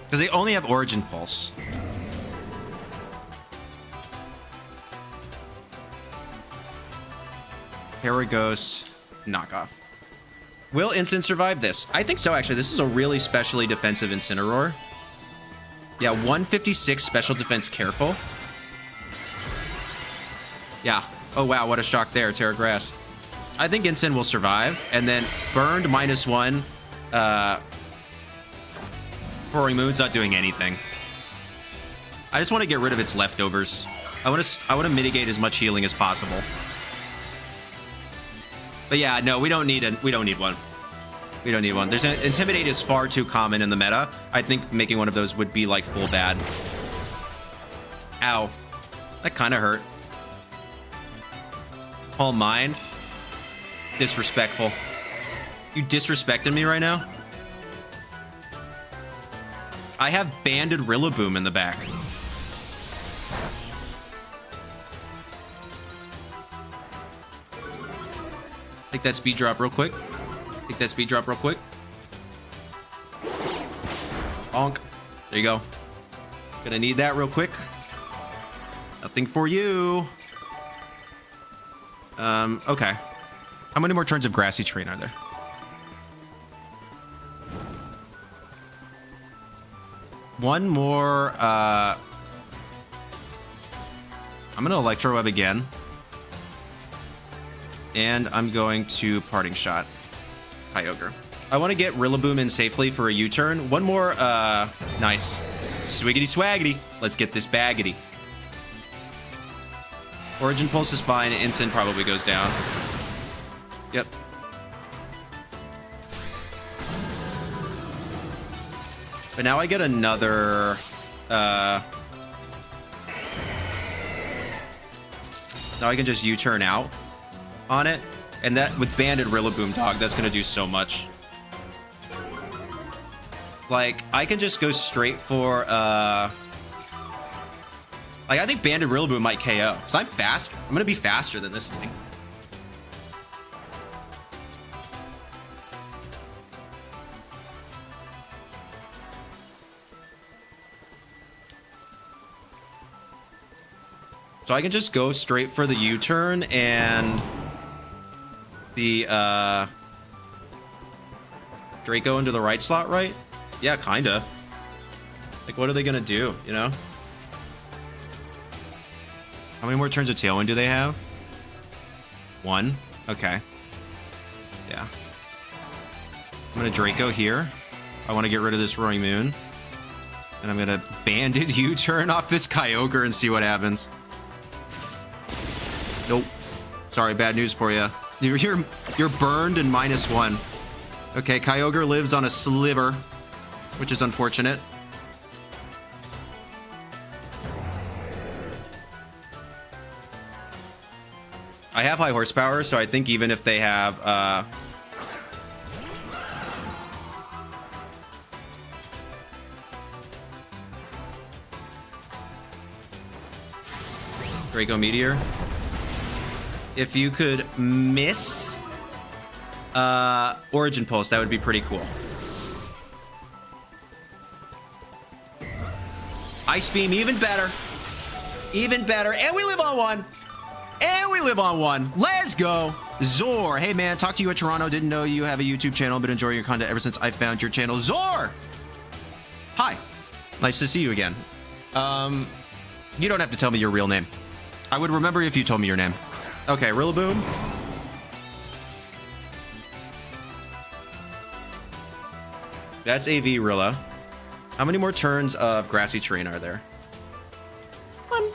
Because they only have Origin Pulse. Paraghost, knockoff. Will Incin survive this? I think so, actually. This is a really specially defensive Incineroar. Yeah, 156 special defense careful. Yeah. Oh, wow, what a shock there, Terra Grass. I think Incin will survive. And then burned -1. Roaring Moon's not doing anything. I just want to get rid of its leftovers. I want to mitigate as much healing as possible. But yeah, no, we don't need one. We don't need one. There's Intimidate is far too common in the meta. I think making one of those would be like full bad. Ow. That kind of hurt. Calm Mind. Disrespectful. You disrespecting me right now? I have banded Rillaboom in the back. Take that speed drop real quick. Bonk. There you go. Gonna need that real quick. Nothing for you. Okay. How many more turns of Grassy Terrain are there? One more, I'm gonna Electroweb again. And I'm going to Parting Shot Kyogre. I want to get Rillaboom in safely for a U-turn. One more, nice. Swiggity swaggity. Let's get this baggity. Origin Pulse is fine. Instant probably goes down. Yep. But now I get another, now I can just U-turn out on it. And that, with Banded Rillaboom, dog, that's going to do so much. Like, I can just go straight for, like, I think Banded Rillaboom might KO. Because I'm fast. I'm going to be faster than this thing. So I can just go straight for the U-turn and the Draco into the right slot, right? Yeah, kinda. Like, what are they gonna do, you know? How many more turns of Tailwind do they have? 1? Okay. Yeah. I'm gonna Draco here. I want to get rid of this Roaring Moon. And I'm gonna Banded U-turn off this Kyogre and see what happens. Nope. Sorry, bad news for you. You're burned and -1. Okay, Kyogre lives on a sliver, which is unfortunate. I have high horsepower, so I think even if they have Draco Meteor. If you could miss Origin Pulse, that would be pretty cool. Ice Beam, even better. Even better. And we live on 1. And we live on 1. Let's go. Zor. Hey, man. Talked to you at Toronto. Didn't know you have a YouTube channel. Been enjoying your content ever since I found your channel. Zor. Hi. Nice to see you again. You don't have to tell me your real name. I would remember if you told me your name. Okay, Rillaboom. That's AV Rilla. How many more turns of grassy terrain are there? 1.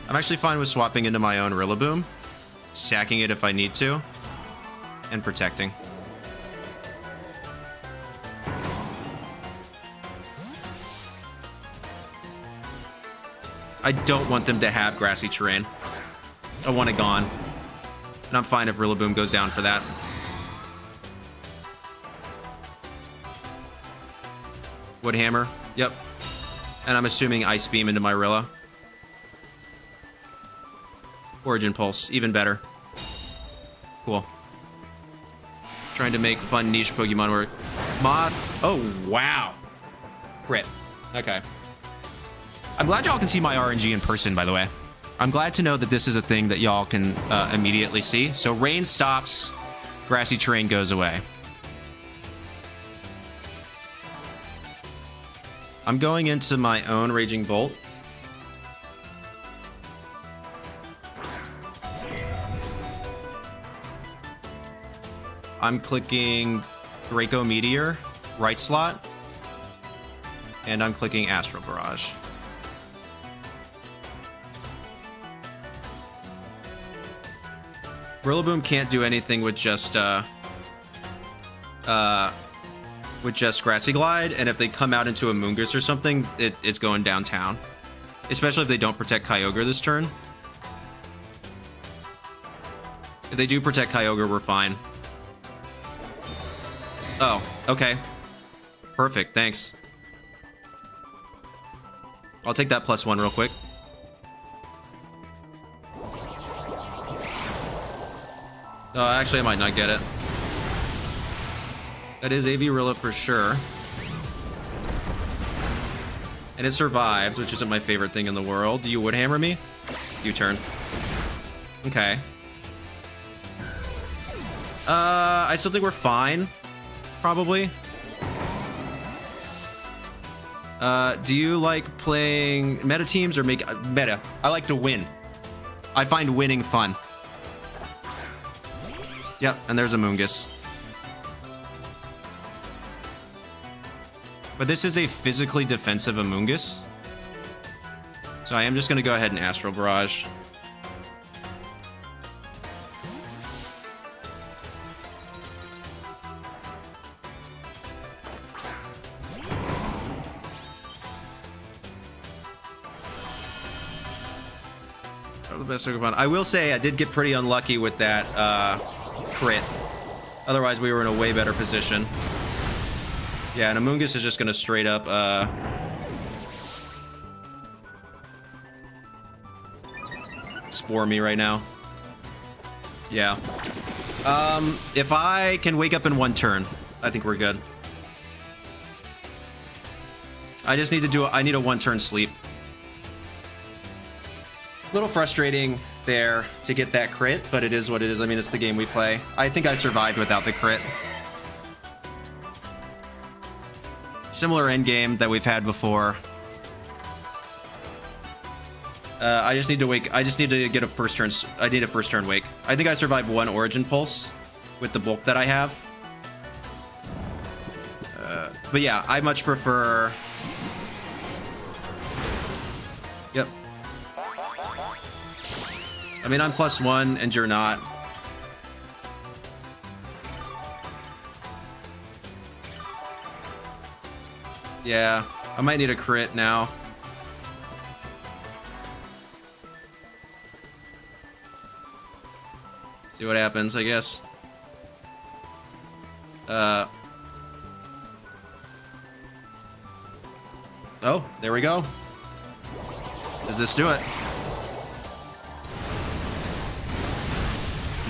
I'm actually fine with swapping into my own Rillaboom, sacking it if I need to, and protecting. I don't want them to have grassy terrain. I want it gone. And I'm fine if Rillaboom goes down for that. Wood Hammer. Yep. And I'm assuming Ice Beam into my Rilla. Origin Pulse. Even better. Cool. Trying to make fun niche Pokemon work. Mod. Oh, wow. Crit. Okay. I'm glad y'all can see my RNG in person, by the way. I'm glad to know that this is a thing that y'all can immediately see. So rain stops, grassy terrain goes away. I'm going into my own Raging Bolt. I'm clicking Draco Meteor, right slot. And I'm clicking Astral Barrage. Rillaboom can't do anything with just Grassy Glide, and if they come out into a Moongus or something, it's going downtown. Especially if they don't protect Kyogre this turn. If they do protect Kyogre, we're fine. Oh, okay. Perfect, thanks. I'll take that +1 real quick. Actually, I might not get it. That is AV Rilla for sure. And it survives, which isn't my favorite thing in the world. Do you Wood Hammer me? U-turn. Okay. I still think we're fine. Probably. Do you like playing meta teams or make... meta. I like to win. I find winning fun. Yep, and there's a Moongus. But this is a physically defensive Amoonguss. So I am just going to go ahead and Astral Barrage. The best Pokemon. I will say I did get pretty unlucky with that crit. Otherwise, we were in a way better position. Yeah, and Amoonguss is just going to straight up spore me right now. Yeah. If I can wake up in one turn, I think we're good. I just need to I need a one-turn sleep. A little frustrating there to get that crit, but it is what it is. I mean, it's the game we play. I think I survived without the crit. Similar end game that we've had before. I just need to wake. I just need to get a first turn. I need a first turn wake. I think I survived one Origin Pulse with the bulk that I have. But yeah, I much prefer. Yep. I mean, I'm +1 and you're not. Yeah, I might need a crit now. See what happens, I guess. Oh, there we go. Does this do it?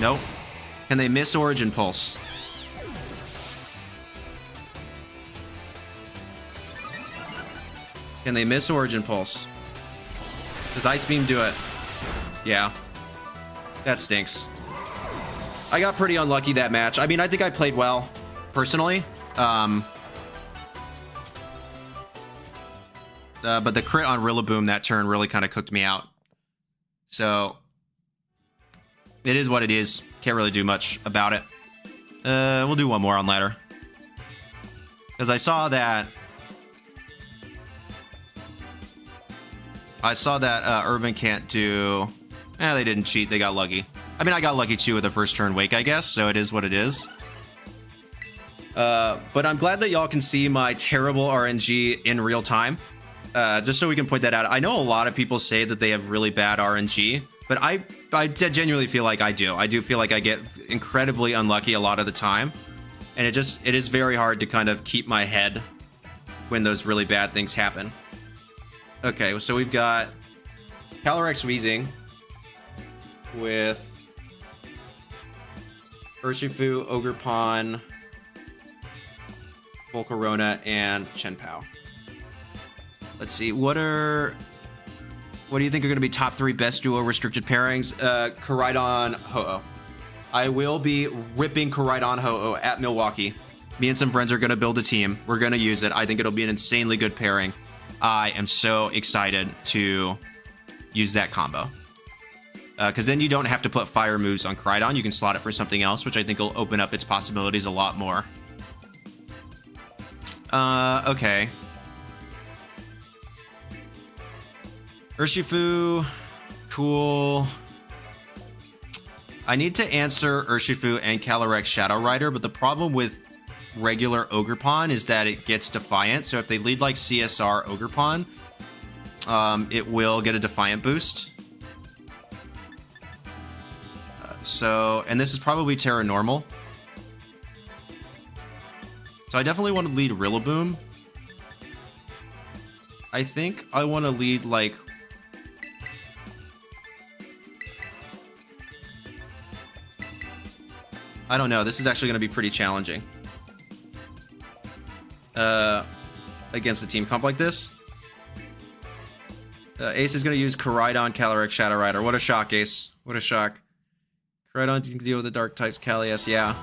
Nope. Can they miss Origin Pulse? Can they miss Origin Pulse? Does Ice Beam do it? Yeah. That stinks. I got pretty unlucky that match. I mean, I think I played well, personally. But the crit on Rillaboom that turn really kind of cooked me out. So, it is what it is. Can't really do much about it. We'll do one more on ladder. Because I saw that Urban can't do... they didn't cheat. They got lucky. I mean, I got lucky too with the first turn wake, I guess. So it is what it is. But I'm glad that y'all can see my terrible RNG in real time. Just so we can point that out. I know a lot of people say that they have really bad RNG, but I genuinely feel like I do. I do feel like I get incredibly unlucky a lot of the time. And it is very hard to kind of keep my head when those really bad things happen. Okay, so we've got Calyrex Weezing with Urshifu, Ogerpon, Volcarona, and Chenpao. Let's see, what do you think are going to be top 3 best duo restricted pairings? Koraidon, Ho-Oh. I will be ripping Koraidon Ho-Oh at Milwaukee. Me and some friends are going to build a team. We're going to use it. I think it'll be an insanely good pairing. I am so excited to use that combo. Because then you don't have to put fire moves on Koraidon. You can slot it for something else, which I think will open up its possibilities a lot more. Okay. Urshifu, cool. I need to answer Urshifu and Calyrex Shadow Rider, but the problem with regular Ogerpon is that it gets Defiant. So if they lead like CSR Ogerpon, it will get a Defiant boost. And this is probably Terra Normal. So I definitely want to lead Rillaboom. I think I want to lead like... I don't know. This is actually going to be pretty challenging. Against a team comp like this. Ace is going to use Koraidon, Calyrex, Shadow Rider. What a shock, Ace. What a shock. Koraidon can deal with the dark types, Calius, yeah.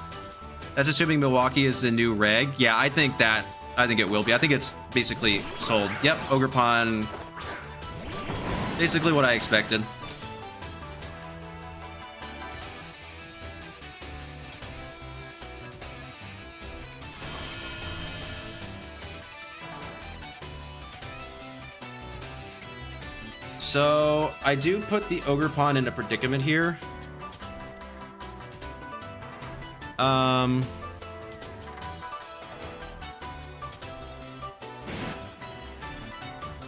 That's assuming Milwaukee is the new reg. Yeah, I think it will be. I think it's basically sold. Yep, Ogerpon. Basically what I expected. So I do put the Ogerpon in a predicament here.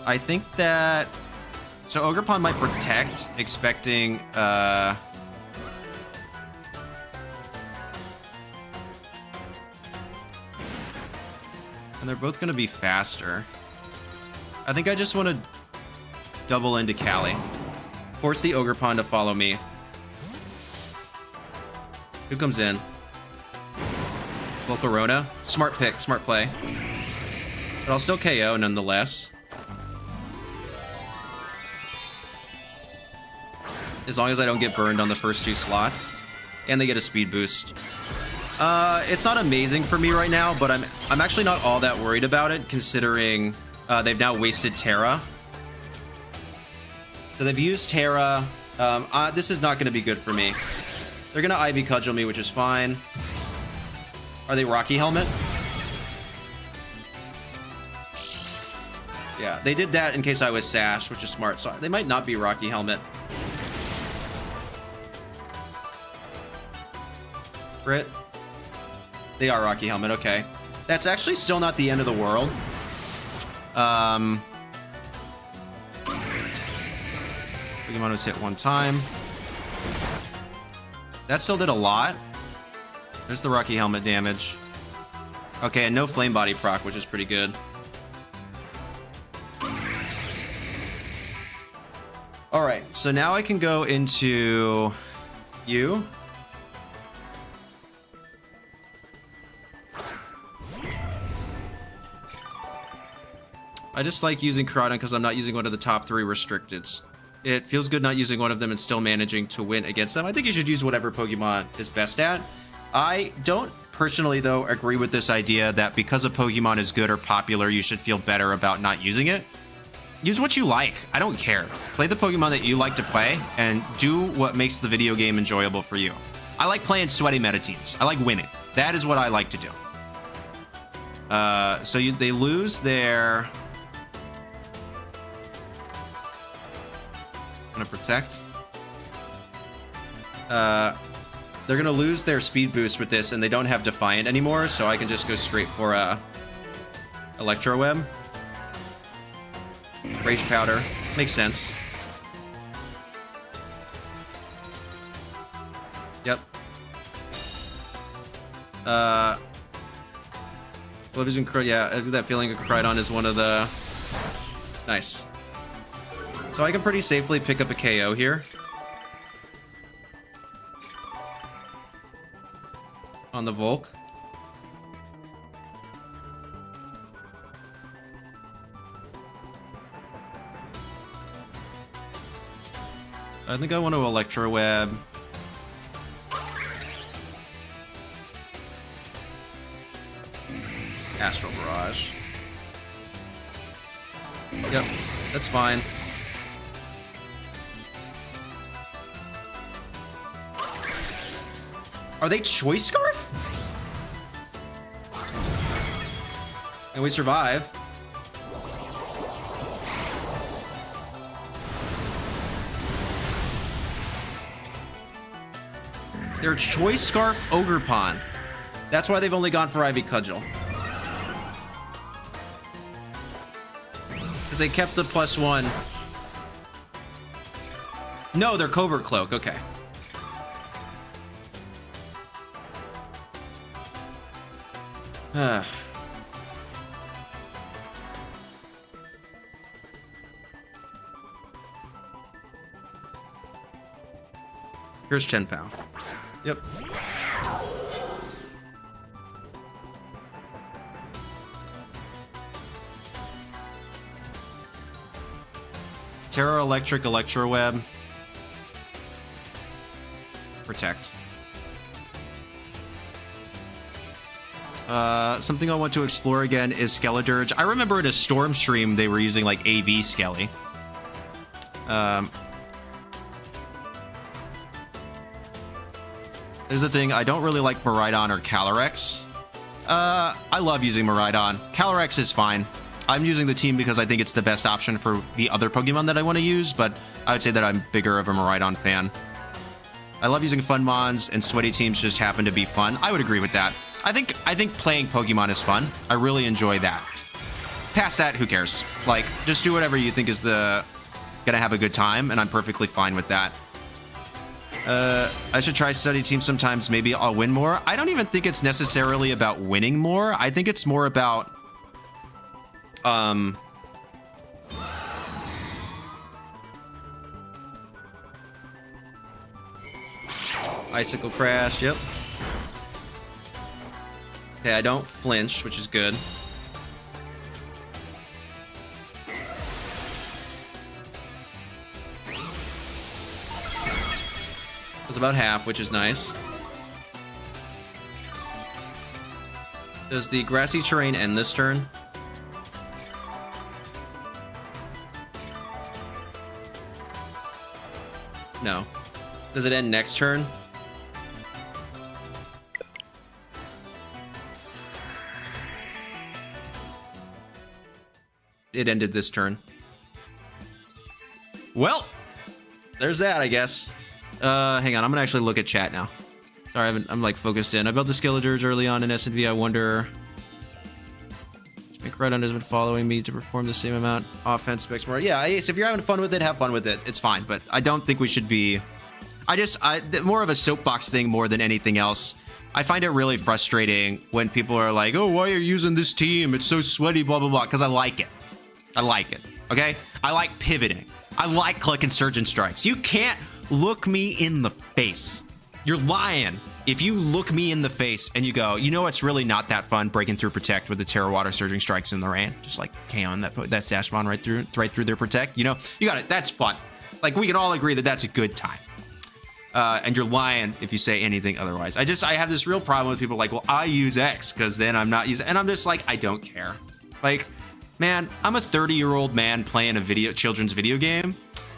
I think that... So Ogerpon might protect, expecting... And they're both going to be faster. I think I just want to double into Cali. Force the Ogerpon to follow me. Who comes in? Volcarona. Smart pick, smart play. But I'll still KO nonetheless. As long as I don't get burned on the first 2 slots. And they get a speed boost. It's not amazing for me right now, but I'm actually not all that worried about it, considering they've now wasted Terra. So they've used Terra. This is not going to be good for me. They're going to Ivy Cudgel me, which is fine. Are they Rocky Helmet? Yeah, they did that in case I was Sash, which is smart. So they might not be Rocky Helmet. Crit. They are Rocky Helmet, okay. That's actually still not the end of the world. Pokemon was hit 1 time. That still did a lot. There's the Rocky Helmet damage. Okay, and no Flame Body proc, which is pretty good. Alright, so now I can go into you. I just like using Koraidon because I'm not using one of the top 3 restricteds. It feels good not using one of them and still managing to win against them. I think you should use whatever Pokemon is best at. I don't personally, though, agree with this idea that because a Pokemon is good or popular, you should feel better about not using it. Use what you like. I don't care. Play the Pokemon that you like to play and do what makes the video game enjoyable for you. I like playing sweaty meta teams. I like winning. That is what I like to do. They lose their... Gonna protect. They're gonna lose their speed boost with this, and they don't have Defiant anymore, so I can just go straight for Electro Web. Rage Powder. Makes sense. Yep. Losing yeah, I do that feeling of Koraidon is one of the... Nice. So I can pretty safely pick up a KO here. On the Volk. I think I want to Electro Web. Astral Barrage. Yep, that's fine. Are they Choice Scarf? And we survive. They're Choice Scarf Ogerpon. That's why they've only gone for Ivy Cudgel. Because they kept the +1. No, they're Covert Cloak. Okay. Here's Chen Pao. Yep. Terra Electric, Electro Web. Protect. Something I want to explore again is Skeledirge. I remember in a Storm stream they were using like AV Skelly. There's the thing, I don't really like Miraidon or Calyrex. I love using Miraidon. Calyrex is fine. I'm using the team because I think it's the best option for the other Pokemon that I want to use, but I would say that I'm bigger of a Miraidon fan. I love using fun mons, and sweaty teams just happen to be fun. I would agree with that. I think playing Pokemon is fun. I really enjoy that. Past that, who cares? Like, just do whatever you think is gonna have a good time, and I'm perfectly fine with that. I should try study team sometimes. Maybe I'll win more. I don't even think it's necessarily about winning more. I think it's more about Icicle Crash, yep. Okay, I don't flinch, which is good. It's about half, which is nice. Does the grassy terrain end this turn? No. Does it end next turn? It ended this turn. Well, there's that, I guess. Hang on, I'm gonna actually look at chat now. Sorry, I'm like focused in. I built a Skeledirge early on in S&V. I wonder... Miraidon has been following me to perform the same amount offense specs more. Yeah, Ace, if you're having fun with it, have fun with it. It's fine, but I don't think we should be... more of a soapbox thing more than anything else. I find it really frustrating when people are like, oh, why are you using this team? It's so sweaty, blah, blah, blah, because I like it. I like it, okay? I like pivoting. I like clicking Surgeon Strikes. You can't look me in the face. You're lying. If you look me in the face and you go, you know it's really not that fun breaking through Protect with the Terra Water Surging Strikes in the rain, just like KOing that Sashmon right through their Protect, you know? You got it. That's fun. Like, we can all agree that that's a good time. And you're lying if you say anything otherwise. I have this real problem with people like, well, I use X because then I'm not using... And I'm just like, I don't care. Like... Man, I'm a 30-year-old man playing a children's video game.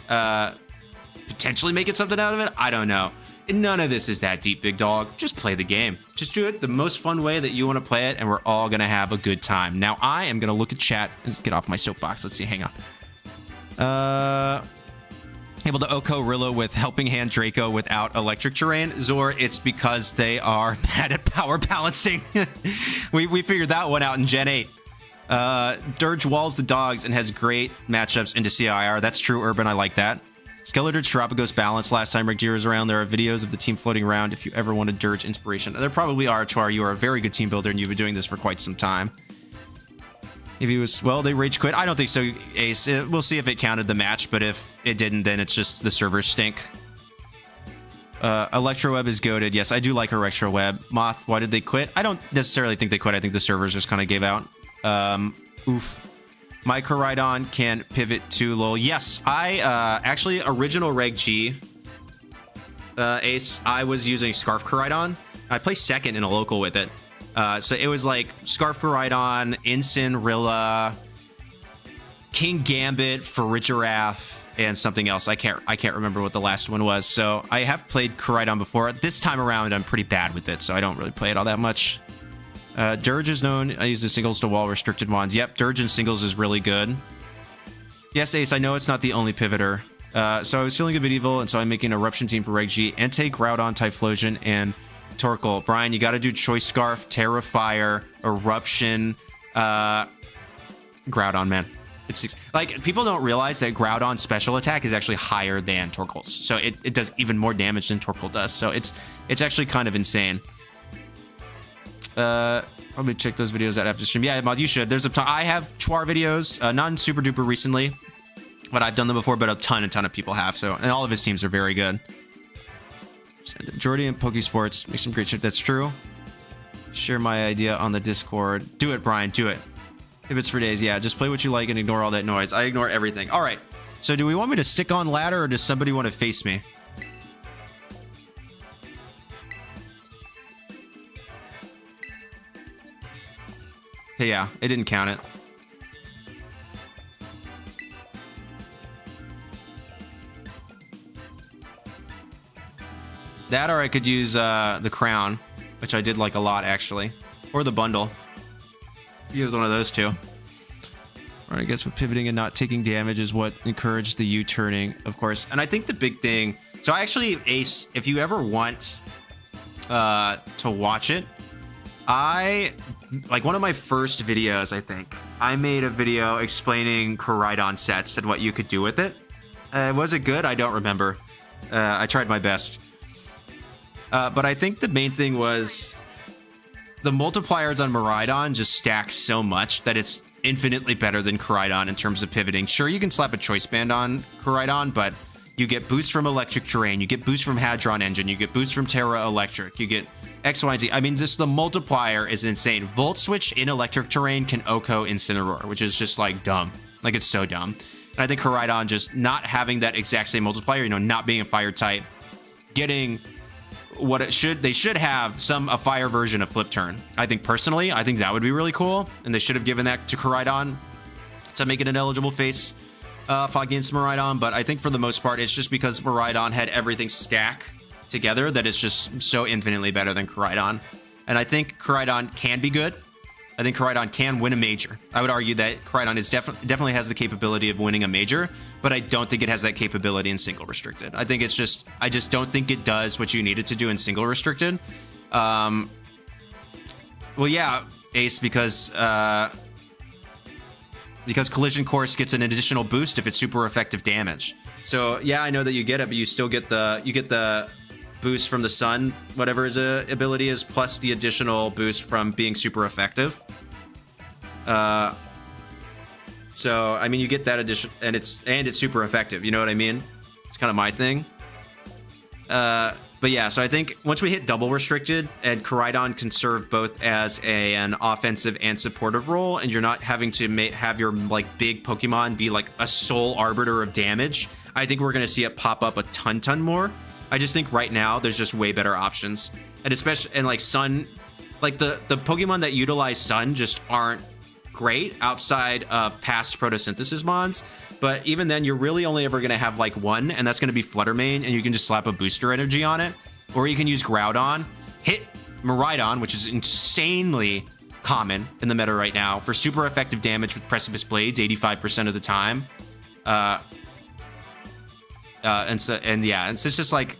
Potentially making something out of it? I don't know. None of this is that deep, big dog. Just play the game. Just do it the most fun way that you want to play it, and we're all going to have a good time. Now, I am going to look at chat. Let's get off my soapbox. Let's see. Hang on. Able to Oko Rillo with Helping Hand Draco without electric terrain. Zor, it's because they are bad at power balancing. we figured that one out in Gen 8. Dirge walls the dogs and has great matchups into CIR. That's true, Urban. I like that. Skeledirge Terapagos balanced last time Rick was around. There are videos of the team floating around if you ever want a Dirge inspiration. There probably are, Char. You are a very good team builder, and you've been doing this for quite some time. If he was... Well, they rage quit. I don't think so, Ace. We'll see if it counted the match, but if it didn't, then it's just the servers stink. Electroweb is goated. Yes, I do like Electroweb. Moth, why did they quit? I don't necessarily think they quit. I think the servers just kind of gave out. Oof. My Miraidon can pivot to lol. Yes, I actually original Reg G Ace, I was using Scarf Miraidon. I placed second in a local with it. So it was like Scarf Miraidon, Ensign, Rilla, King Gambit, Farigiraf, and something else. I can't remember what the last one was. So I have played Miraidon before. This time around, I'm pretty bad with it, so I don't really play it all that much. Dirge is known. I use the singles to wall restricted wands. Yep, Dirge and singles is really good. Yes, Ace, I know it's not the only pivoter. So I was feeling a bit evil, and so I'm making an Eruption team for Reg G. Entei, Groudon, Typhlosion, and Torkoal. Brian, you got to do Choice Scarf, Terrafire, Eruption, Groudon, man. It's like, people don't realize that Groudon's special attack is actually higher than Torkoal's. So it does even more damage than Torkoal does. So it's actually kind of insane. Probably check those videos out after stream. Yeah, Mod, you should. There's a ton. I have Chwar videos, not super duper recently, but I've done them before, but a ton of people have. So, and all of his teams are very good. Jordy and Pokesports make some great shit. That's true. Share my idea on the Discord. Do it, Brian. Do it. If it's for days, yeah. Just play what you like and ignore all that noise. I ignore everything. All right. So do we want me to stick on ladder, or does somebody want to face me? Okay, yeah, it didn't count it. That, or I could use the crown, which I did like a lot, actually. Or the bundle. Use one of those two. Or I guess with pivoting and not taking damage is what encouraged the U-turning, of course. And I think the big thing... So I actually, Ace, if you ever want to watch it, like one of my first videos, I think, I made a video explaining Koraidon sets and what you could do with it. Was it good? I don't remember. I tried my best. But I think the main thing was the multipliers on Miraidon just stack so much that it's infinitely better than Koraidon in terms of pivoting. Sure, you can slap a choice band on Koraidon, but you get boost from electric terrain, you get boost from Hadron Engine, you get boost from Terra Electric, you get X, Y, and Z. I mean, just the multiplier is insane. Volt Switch in electric terrain can OHKO Incineroar, which is just like dumb. Like, it's so dumb. And I think Koraidon just not having that exact same multiplier, you know, not being a fire type, getting what it should, they should have a fire version of Flip Turn. I think personally, I think that would be really cool. And they should have given that to Koraidon to make it an eligible face against Miraidon. But I think for the most part, it's just because Miraidon had everything stack together that it's just so infinitely better than Koraidon. And I think Koraidon can be good. I think Koraidon can win a major. I would argue that Koraidon is definitely has the capability of winning a major, but I don't think it has that capability in single restricted. I think it's just, I just don't think it does what you need it to do in single restricted. Well, yeah, Ace, because Collision Course gets an additional boost if it's super effective damage. So yeah, I know that you get it, but you still get the boost from the sun, whatever his ability is, plus the additional boost from being super effective. So I mean, you get that addition, and it's super effective. You know what I mean? It's kind of my thing. But yeah, so I think once we hit double restricted, and Koraidon can serve both as an offensive and supportive role, and you're not having to have your like big Pokemon be like a sole arbiter of damage, I think we're gonna see it pop up a ton more. I just think right now there's just way better options, and especially like Sun, like the Pokemon that utilize Sun just aren't great outside of past photosynthesis mons. But even then, you're really only ever going to have like one, and that's going to be Fluttermane, and you can just slap a booster energy on it, or you can use Groudon, hit Miraidon, which is insanely common in the meta right now for super effective damage with Precipice Blades 85% of the time. And yeah, it's just like,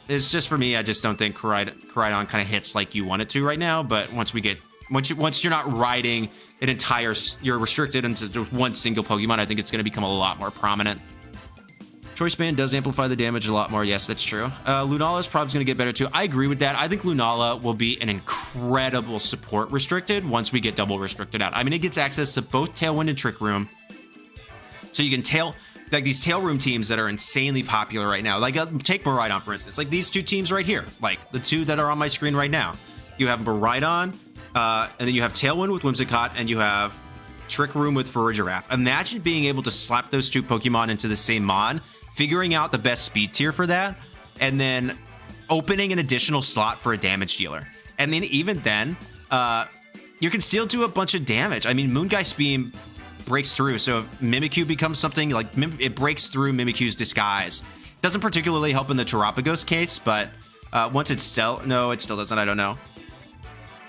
it's just for me, I just don't think Koraidon kind of hits like you want it to right now. But once you're not riding an entire, you're restricted into just one single Pokemon, I think it's going to become a lot more prominent. Choice Band does amplify the damage a lot more. Yes, that's true. Lunala is probably going to get better too. I agree with that. I think Lunala will be an incredible support restricted once we get double restricted out. I mean, it gets access to both Tailwind and Trick Room. So you can like these Tail Room teams that are insanely popular right now. Like take Miraidon, for instance. Like these two teams right here. Like the two that are on my screen right now. You have Miraidon, and then you have Tailwind with Whimsicott, and you have Trick Room with Farigiraf. Imagine being able to slap those two Pokemon into the same mon, figuring out the best speed tier for that, and then opening an additional slot for a damage dealer. And then even then, you can still do a bunch of damage. I mean, Moongeist Beam breaks through, so if Mimikyu becomes something, like it breaks through Mimikyu's disguise. Doesn't particularly help in the Terapagos case, but once it's no, it still doesn't, I don't know.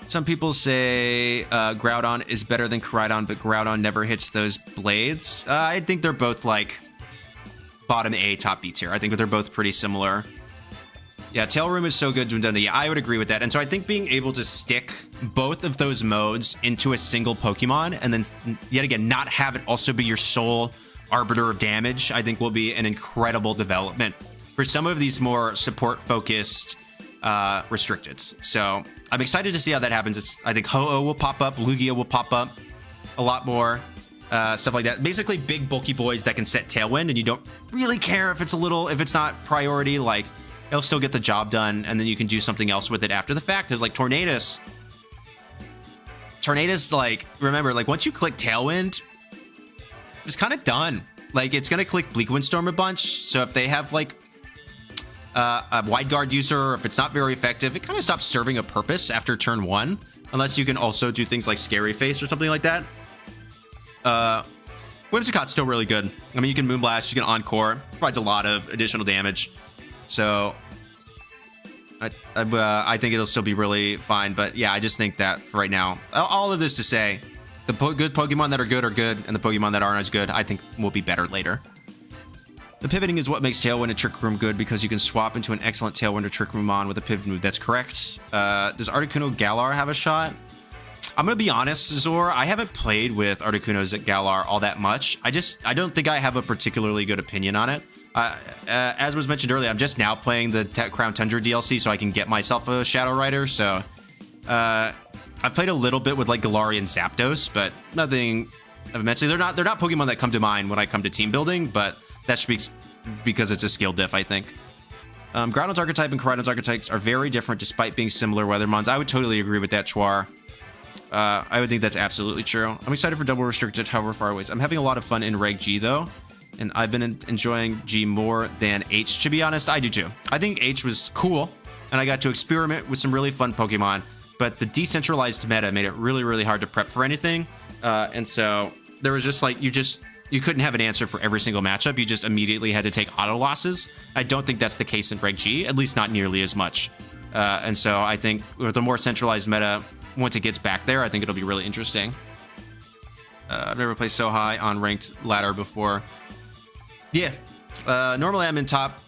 Some people say Groudon is better than Koraidon, but Groudon never hits those blades. I think they're both like bottom A, top B tier. I think they're both pretty similar. Yeah, Tail Room is so good to Dundee. I would agree with that. And so I think being able to stick both of those modes into a single Pokemon, and then yet again, not have it also be your sole arbiter of damage, I think will be an incredible development for some of these more support-focused restricteds. So I'm excited to see how that happens. I think Ho-Oh will pop up, Lugia will pop up a lot more, stuff like that. Basically big bulky boys that can set Tailwind, and you don't really care if it's not priority, like it'll still get the job done, and then you can do something else with it after the fact. There's like Tornadus, like, remember, like once you click Tailwind, it's kind of done. Like it's gonna click Bleak Windstorm a bunch, so if they have like a Wide Guard user, or if it's not very effective, it kind of stops serving a purpose after turn 1, unless you can also do things like Scary Face or something like that. Whimsicott's still really good. I mean, you can Moonblast, you can Encore, provides a lot of additional damage. So I think it'll still be really fine. But yeah, I just think that for right now, all of this to say The good Pokemon that are good, and the Pokemon that aren't as good, I think, will be better later. The pivoting is what makes Tailwind and Trick Room good, because you can swap into an excellent Tailwind or Trick Room on with a pivot move. That's correct. Does Articuno Galar have a shot? I'm going to be honest, Zor, I haven't played with Articuno's Galar all that much. I don't think I have a particularly good opinion on it. As was mentioned earlier, I'm just now playing the Crown Tundra DLC so I can get myself a Shadow Rider, so... I've played a little bit with like Galarian Zapdos, but nothing immensely. They're not Pokemon that come to mind when I come to team building, but that speaks because it's a skill diff, I think. Groudon's archetype and Koraidon's archetypes are very different despite being similar Weathermons. I would totally agree with that, Chwar. I would think that's absolutely true. I'm excited for double restricted, however far away. I'm having a lot of fun in Reg G though, and I've been enjoying G more than H, to be honest. I do too. I think H was cool, and I got to experiment with some really fun Pokemon. But the decentralized meta made it really, really hard to prep for anything. And so there was just like, you couldn't have an answer for every single matchup. You just immediately had to take auto losses. I don't think that's the case in Reg G, at least not nearly as much. And so I think with the more centralized meta, once it gets back there, I think it'll be really interesting. I've never played so high on ranked ladder before. Yeah, normally I'm in top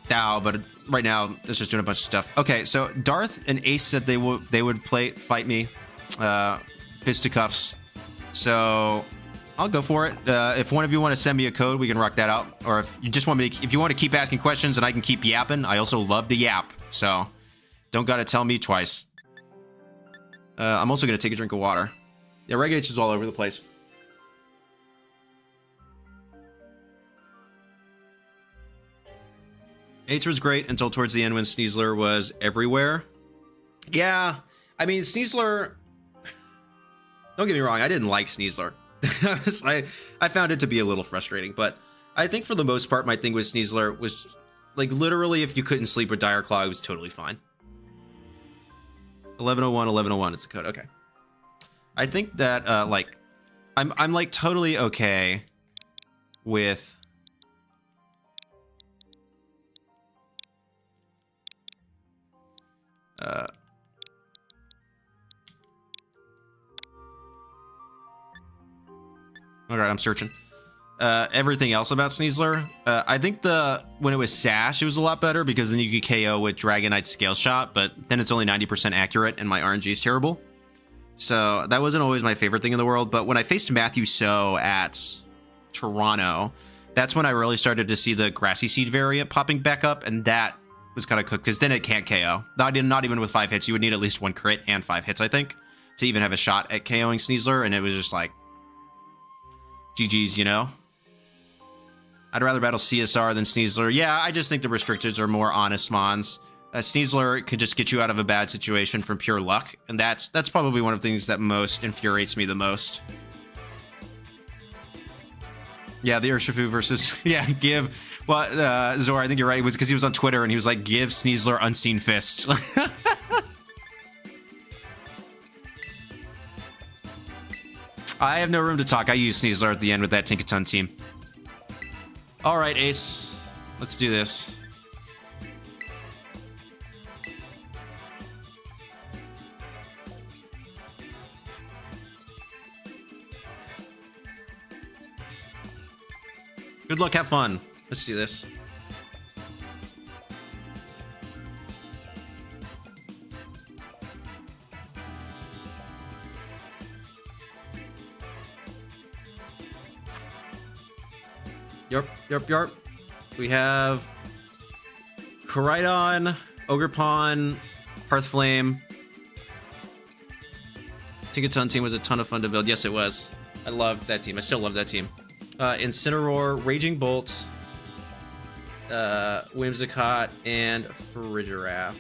now, but right now it's just doing a bunch of stuff. Okay, so Darth and Ace said they would fight me, fisticuffs. So I'll go for it. If one of you want to send me a code, we can rock that out. Or if you just want me, if you want to keep asking questions and I can keep yapping, I also love to yap. So don't gotta tell me twice. I'm also gonna take a drink of water. Yeah, Reg H is all over the place. H was great until towards the end when Sneasler was everywhere. Yeah, I mean, Sneasler... Don't get me wrong, I didn't like Sneasler. I found it to be a little frustrating, but I think for the most part, my thing with Sneasler was, like, literally, if you couldn't sleep with Dire Claw, it was totally fine. 1101 is the code, okay. I think that, like, I'm like, totally okay with... Alright, I'm searching. Everything else about Sneasler. I think when it was Sash, it was a lot better because then you could KO with Dragonite Scale Shot, but then it's only 90% accurate and my RNG is terrible. So that wasn't always my favorite thing in the world, but when I faced Matthew So at Toronto, that's when I really started to see the Grassy Seed variant popping back up, and that was kind of cooked because then it can't KO. Not even with 5 hits. You would need at least 1 crit and 5 hits, I think, to even have a shot at KOing Sneasler, and it was just like, GG's, you know? I'd rather battle CSR than Sneasler. Yeah, I just think the restricteds are more honest mons. Sneasler could just get you out of a bad situation from pure luck, and that's probably one of the things that most infuriates me the most. Yeah, the Urshifu versus... Yeah, give... Well, Zora, I think you're right. It was because he was on Twitter, and he was like, give Sneasler Unseen Fist. I have no room to talk. I use Sneasler at the end with that Tinkaton team. Alright, Ace. Let's do this. Good luck, have fun. Let's do this. Yarp. We have Koraidon, Ogerpon, Hearthflame. Tinkaton team was a ton of fun to build. Yes, it was. I loved that team. I still love that team. Incineroar, Raging Bolt, Whimsicott, and Farigiraf.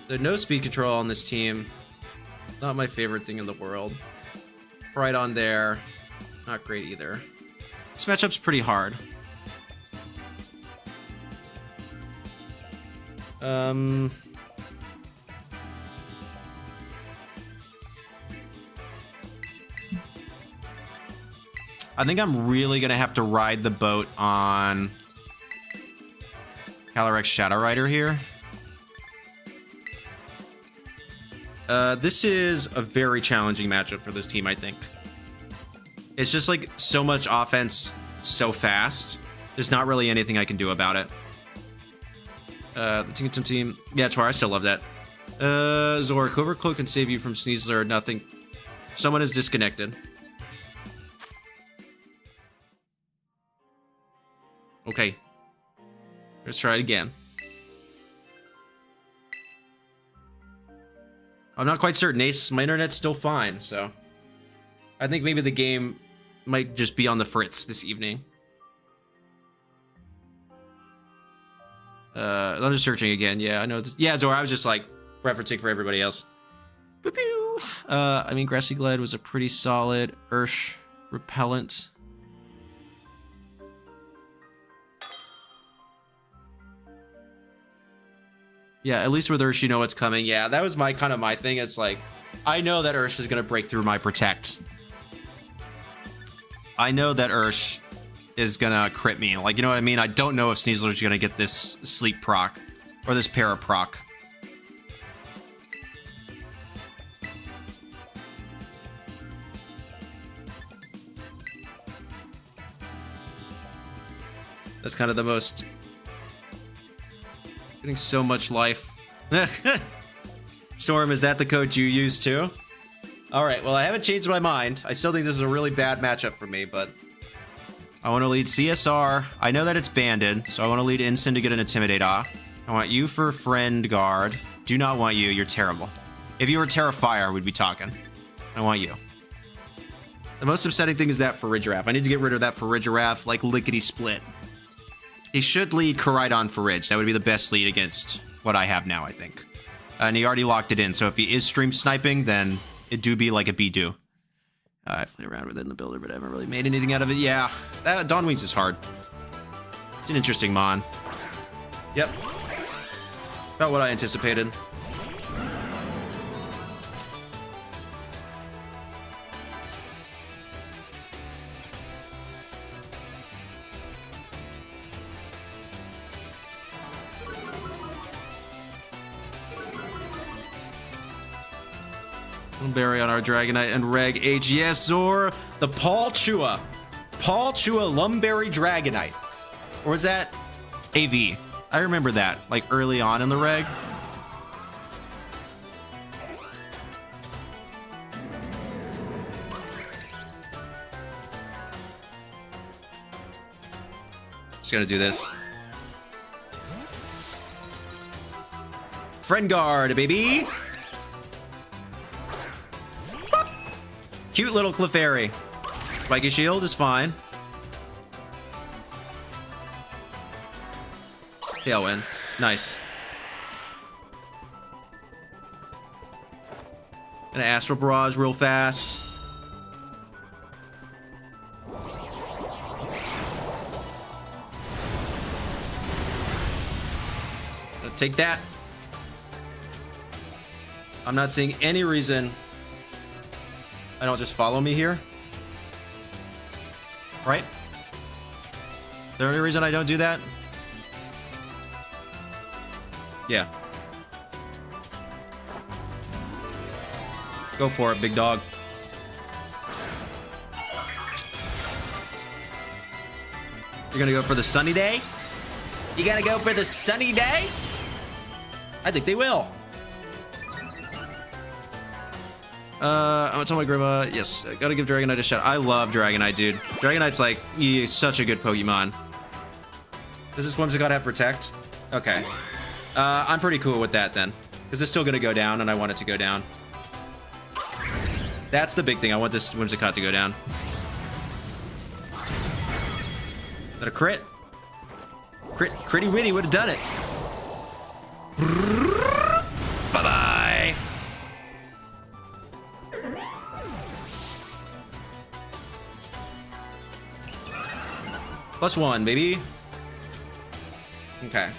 So no speed control on this team. Not my favorite thing in the world. Koraidon there. Not great either. This matchup's pretty hard. I think I'm really gonna have to ride the boat on Calyrex Shadow Rider here. This is a very challenging matchup for this team, I think. It's just like so much offense so fast. There's not really anything I can do about it. The team. Yeah, Tor, I still love that. Zor, Covert Cloak can save you from Sneasler. Nothing. Someone is disconnected. Okay. Let's try it again. I'm not quite certain, Ace. My internet's still fine, so I think maybe the game might just be on the fritz this evening. I'm just searching again. Yeah, I know. Yeah, Zora, I was just like referencing for everybody else. Boop, boop. I mean, Grassy Glide was a pretty solid Ursh repellent. Yeah, at least with Ursh, you know what's coming. Yeah, that was my thing. It's like, I know that Ursh is going to break through my Protect. I know that Ursh is going to crit me. Like, you know what I mean? I don't know if Sneasler's going to get this Sleep proc or this Para proc. That's kind of the most... Getting so much life. Storm, is that the code you use too? Alright, well, I haven't changed my mind. I still think this is a really bad matchup for me, but... I want to lead CSR. I know that it's banded, so I want to lead Ensign to get an Intimidate off. I want you for Friend Guard. Do not want you. You're terrible. If you were Terrifier, we'd be talking. I want you. The most upsetting thing is that Farigiraf. I need to get rid of that Farigiraf, like, lickety-split. He should lead Koraidon for Ridge. That would be the best lead against what I have now, I think. And he already locked it in, so if he is stream sniping, then it do be like a B-do. I played around with it in the builder, but I haven't really made anything out of it. Yeah, that Dawn Wings is hard. It's an interesting mon. Yep. About what I anticipated. Berry on our Dragonite and Reg H. Yes, Zor, the Paul Chua Lumberry Dragonite. Or was that AV? I remember that, like early on in the Reg. Just gotta do this. Friend Guard, baby! Cute little Clefairy. Spiky Shield is fine. Tailwind. Nice. And an Astral Barrage real fast. Gonna take that. I'm not seeing any reason I don't just follow me here. Right? Is there any reason I don't do that? Yeah. Go for it, big dog. You're gonna go for the sunny day? You gonna go for the sunny day? I think they will. I'm gonna tell my grandma, yes, I gotta give Dragonite a shot. I love Dragonite, dude. Dragonite's like, he's such a good Pokemon. Does this Whimsicott have Protect? Okay. I'm pretty cool with that then. Because it's still gonna go down, and I want it to go down. That's the big thing. I want this Whimsicott to go down. Is that a crit? Critty Witty would have done it. Bye-bye. +1, baby. Okay.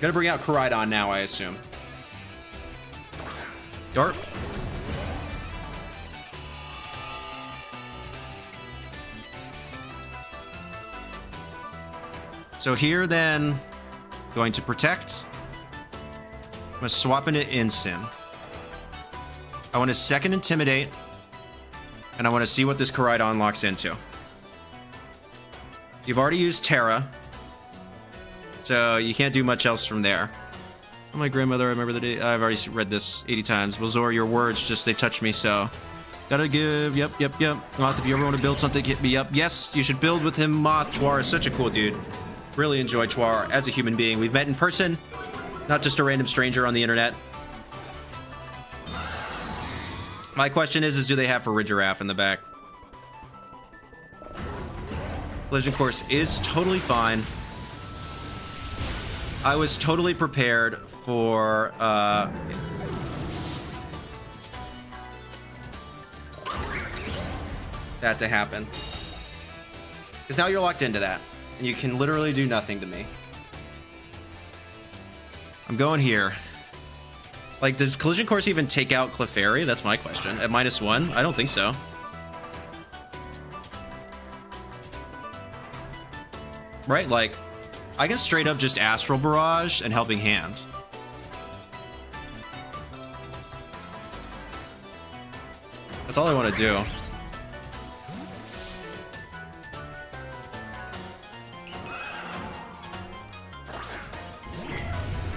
Gonna bring out Koraidon now, I assume. Darth. So here, then, going to Protect. I'm gonna swap into Ensign. I want to second Intimidate, and I want to see what this Koraidon locks into. You've already used Terra, so you can't do much else from there. Oh, my grandmother, I remember the day. I've already read this 80 times. Well, Zora, your words just, they touch me, so. Gotta give, yep. Moth, if you ever want to build something, hit me up. Yes, you should build with him, Moth. Chwar is such a cool dude. Really enjoy Chwar as a human being. We've met in person, not just a random stranger on the internet. My question is do they have for Ridgiraffe in the back? Collision Course is totally fine. I was totally prepared for that to happen. Because now you're locked into that, and you can literally do nothing to me. I'm going here. Like, does Collision Course even take out Clefairy? That's my question. At -1? I don't think so. Right? Like, I can straight up just Astral Barrage and Helping Hand. That's all I want to do.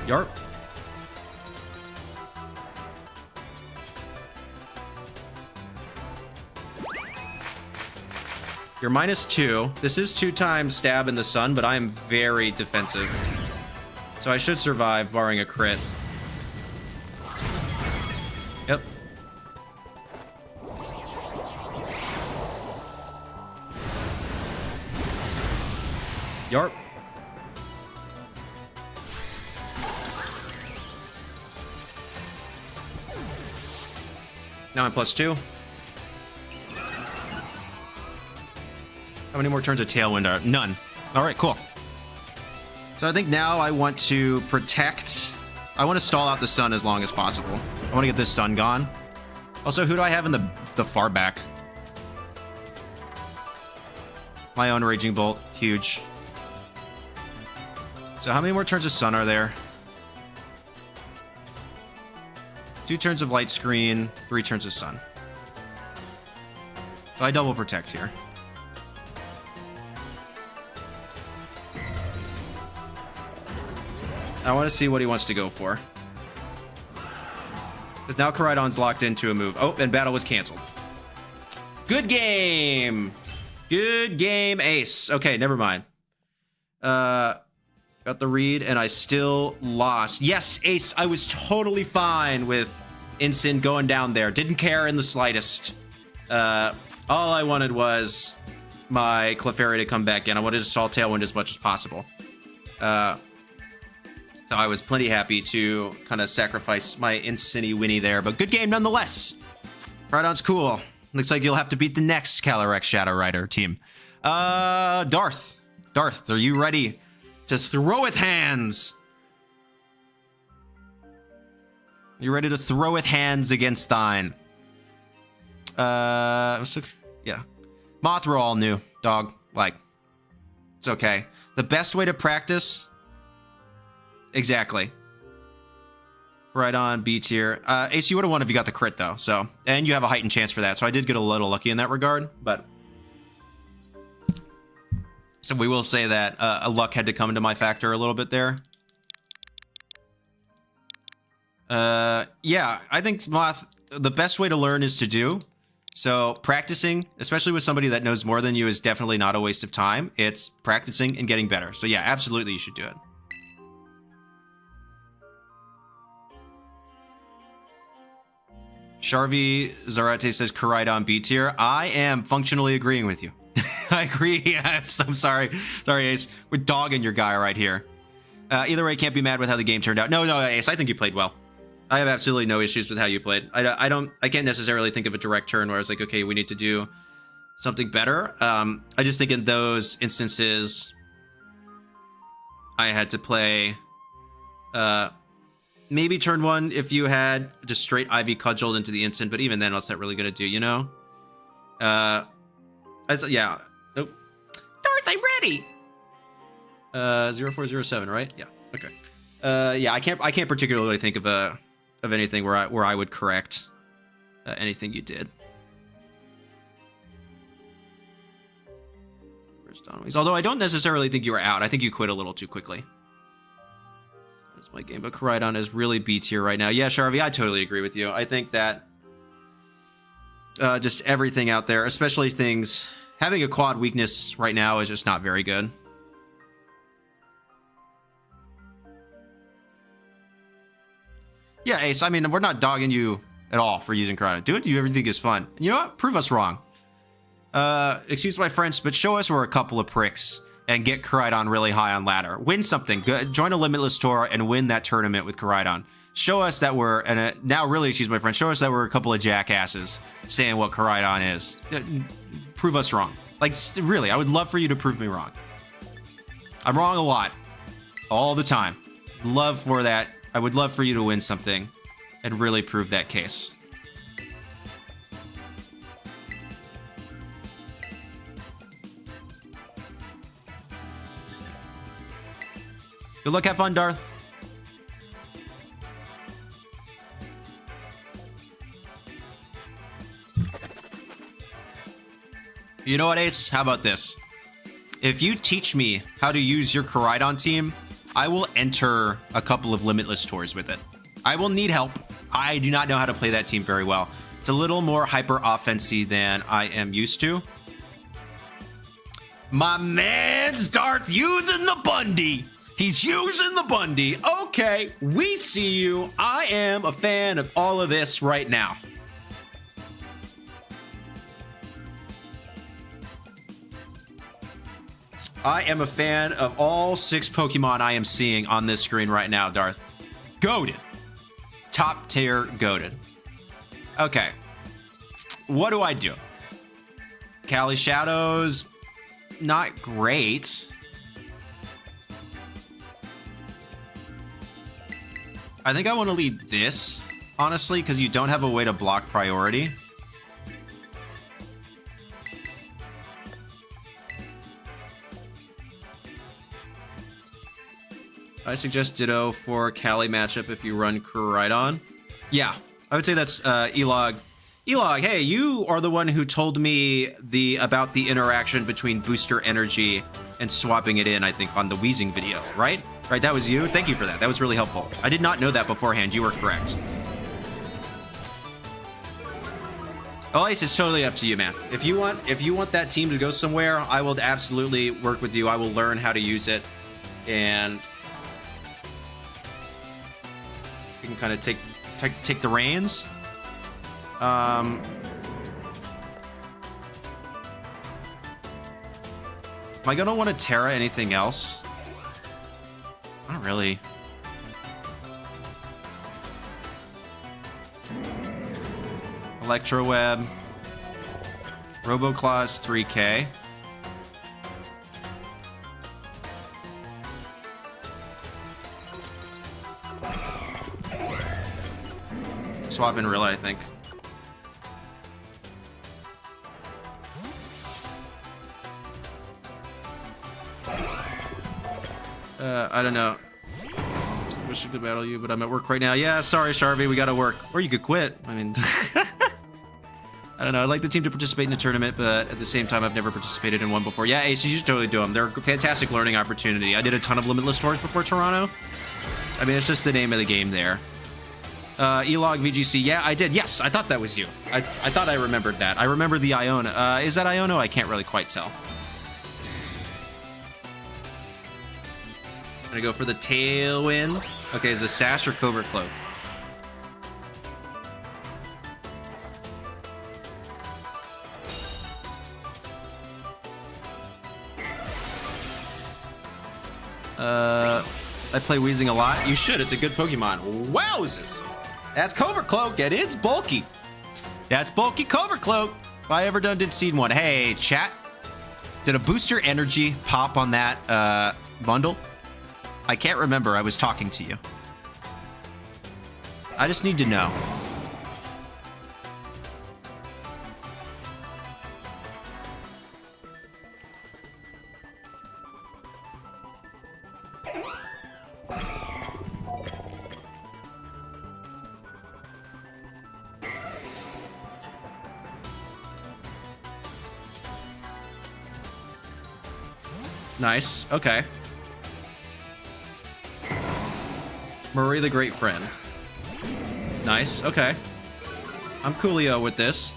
Yarp. You're -2. This is 2 times stab in the sun, but I am very defensive. So I should survive, barring a crit. Yep. Yarp. Now I'm +2. How many more turns of Tailwind are? None. All right, cool. So I think now I want to protect. I want to stall out the sun as long as possible. I want to get this sun gone. Also, who do I have in the far back? My own Raging Bolt. Huge. So how many more turns of sun are there? 2 turns of Light Screen, 3 turns of sun. So I double protect here. I want to see what he wants to go for. Because now Koraidon's locked into a move. Oh, and battle was canceled. Good game! Good game, Ace. Okay, never mind. Got the read, and I still lost. Yes, Ace, I was totally fine with Instant going down there. Didn't care in the slightest. All I wanted was my Clefairy to come back in. I wanted to stall Tailwind as much as possible. So I was plenty happy to kind of sacrifice my Incinny Winnie there, but good game nonetheless. Koraidon's cool. Looks like you'll have to beat the next Calyrex Shadow Rider team. Darth. Darth, are you ready to throw with hands? You ready to throw with hands against thine? Yeah. Moth, we're all new, dog. Like, it's okay. The best way to practice... Exactly. Right on, B tier. Ace, you would have won if you got the crit, though. So, and you have a heightened chance for that. So I did get a little lucky in that regard, but... So we will say that a luck had to come into my factor a little bit there. Yeah, I think, Moth, the best way to learn is to do. So practicing, especially with somebody that knows more than you, is definitely not a waste of time. It's practicing and getting better. So yeah, absolutely you should do it. Sharvy Zarate says Koraidon B tier. I am functionally agreeing with you. I agree. I'm sorry. Sorry, Ace. We're dogging your guy right here. Either way, can't be mad with how the game turned out. No, Ace, I think you played well. I have absolutely no issues with how you played. I can't necessarily think of a direct turn where I was like, okay, we need to do something better. I just think in those instances, I had to play... maybe turn 1 if you had just straight Ivy Cudgeled into the instant, but even then, what's that really going to do, you know? Yeah. Nope. Darth, I'm ready! 0407, right? Yeah, okay. Yeah, I can't particularly think of anything where I would correct. anything you did. Where's Donwings? Although I don't necessarily think you were out. I think you quit a little too quickly. That's my game, but Koraidon is really B tier right now. Yeah, Sharvy, I totally agree with you. I think that just everything out there, especially things... Having a quad weakness right now is just not very good. Yeah, Ace, I mean, we're not dogging you at all for using Koraidon. Do it you ever think is fun. You know what? Prove us wrong. Excuse my French, but show us we're a couple of pricks and get Koraidon really high on ladder. Win something. Join a Limitless Tour and win that tournament with Koraidon. Show us that we're, and now really, excuse my French, show us that we're a couple of jackasses saying what Koraidon is. Prove us wrong. Like, really, I would love for you to prove me wrong. I'm wrong a lot. All the time. Love for that. I would love for you to win something and really prove that case. Good luck, have fun, Darth. You know what, Ace? How about this? If you teach me how to use your Koraidon team, I will enter a couple of Limitless Tours with it. I will need help. I do not know how to play that team very well. It's a little more hyper-offensy than I am used to. My man's Darth using the Bundy. He's using the Bundy. Okay, we see you. I am a fan of all of this right now. I am a fan of all 6 Pokemon I am seeing on this screen right now, Darth. Goated. Top tier goated. Okay. What do I do? Cali Shadows, not great. I think I want to lead this, honestly, because you don't have a way to block priority. I suggest Ditto for Cali matchup if you run Koraidon. Yeah, I would say that's Elog. Elog, hey, you are the one who told me about the interaction between booster energy and swapping it in, I think, on the Wheezing video, right? Right, that was you? Thank you for that. That was really helpful. I did not know that beforehand. You were correct. Oh, Ace, it's totally up to you, man. If you want that team to go somewhere, I will absolutely work with you. I will learn how to use it, and you can kind of take the reins. Am I gonna want to Terra anything else? Not really. Electro Web. Roboclaw is 3K. Swap in Rilla, I think. I don't know. Wish I could battle you, but I'm at work right now. Yeah, sorry, Sharvy, we gotta work. Or you could quit. I mean, I don't know. I'd like the team to participate in a tournament, but at the same time, I've never participated in one before. Yeah, Ace, you should totally do them. They're a fantastic learning opportunity. I did a ton of Limitless Tours before Toronto. I mean, it's just the name of the game there. Elog VGC, yeah, I did. Yes, I thought that was you. I thought I remembered that. I remember the Iona. Is that Iono? I can't really quite tell. Gonna go for the Tailwind. Okay, is it Sash or Covert Cloak? I play Wheezing a lot. You should. It's a good Pokemon. Wowzers! That's Covert Cloak, and it's bulky. That's bulky Covert Cloak. If I ever did Seed one. Hey, chat. Did a booster energy pop on that bundle? I can't remember. I was talking to you. I just need to know. Nice. Okay. Murray the Great Friend. Nice. Okay. I'm coolio with this.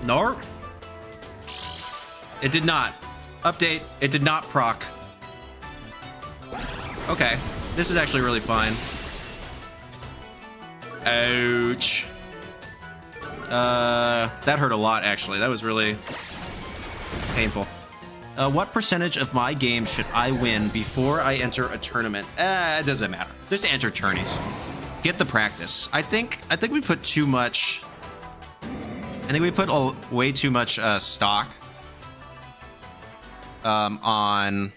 Nope. It did not. Update. It did not proc. Okay. This is actually really fine. Ouch. That hurt a lot, actually. That was really painful. What percentage of my game should I win before I enter a tournament? It doesn't matter. Just enter tourneys. Get the practice. I think we put too much... I think we put way too much stock on...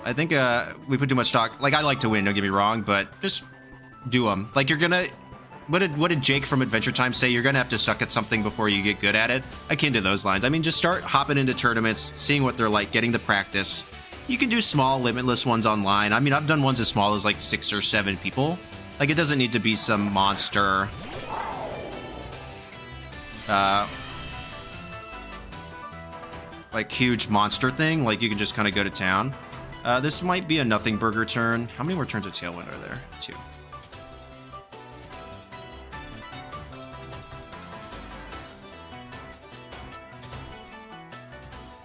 I think we put too much stock. Like, I like to win, don't get me wrong, but just do them. Like, you're gonna... What did Jake from Adventure Time say? You're gonna have to suck at something before you get good at it. Akin to those lines. I mean, just start hopping into tournaments, seeing what they're like, getting the practice. You can do small, limitless ones online. I mean, I've done ones as small as like 6 or 7 people. Like, it doesn't need to be some monster... like, huge monster thing. Like, you can just kind of go to town. This might be a nothing burger turn. How many more turns of Tailwind are there? 2.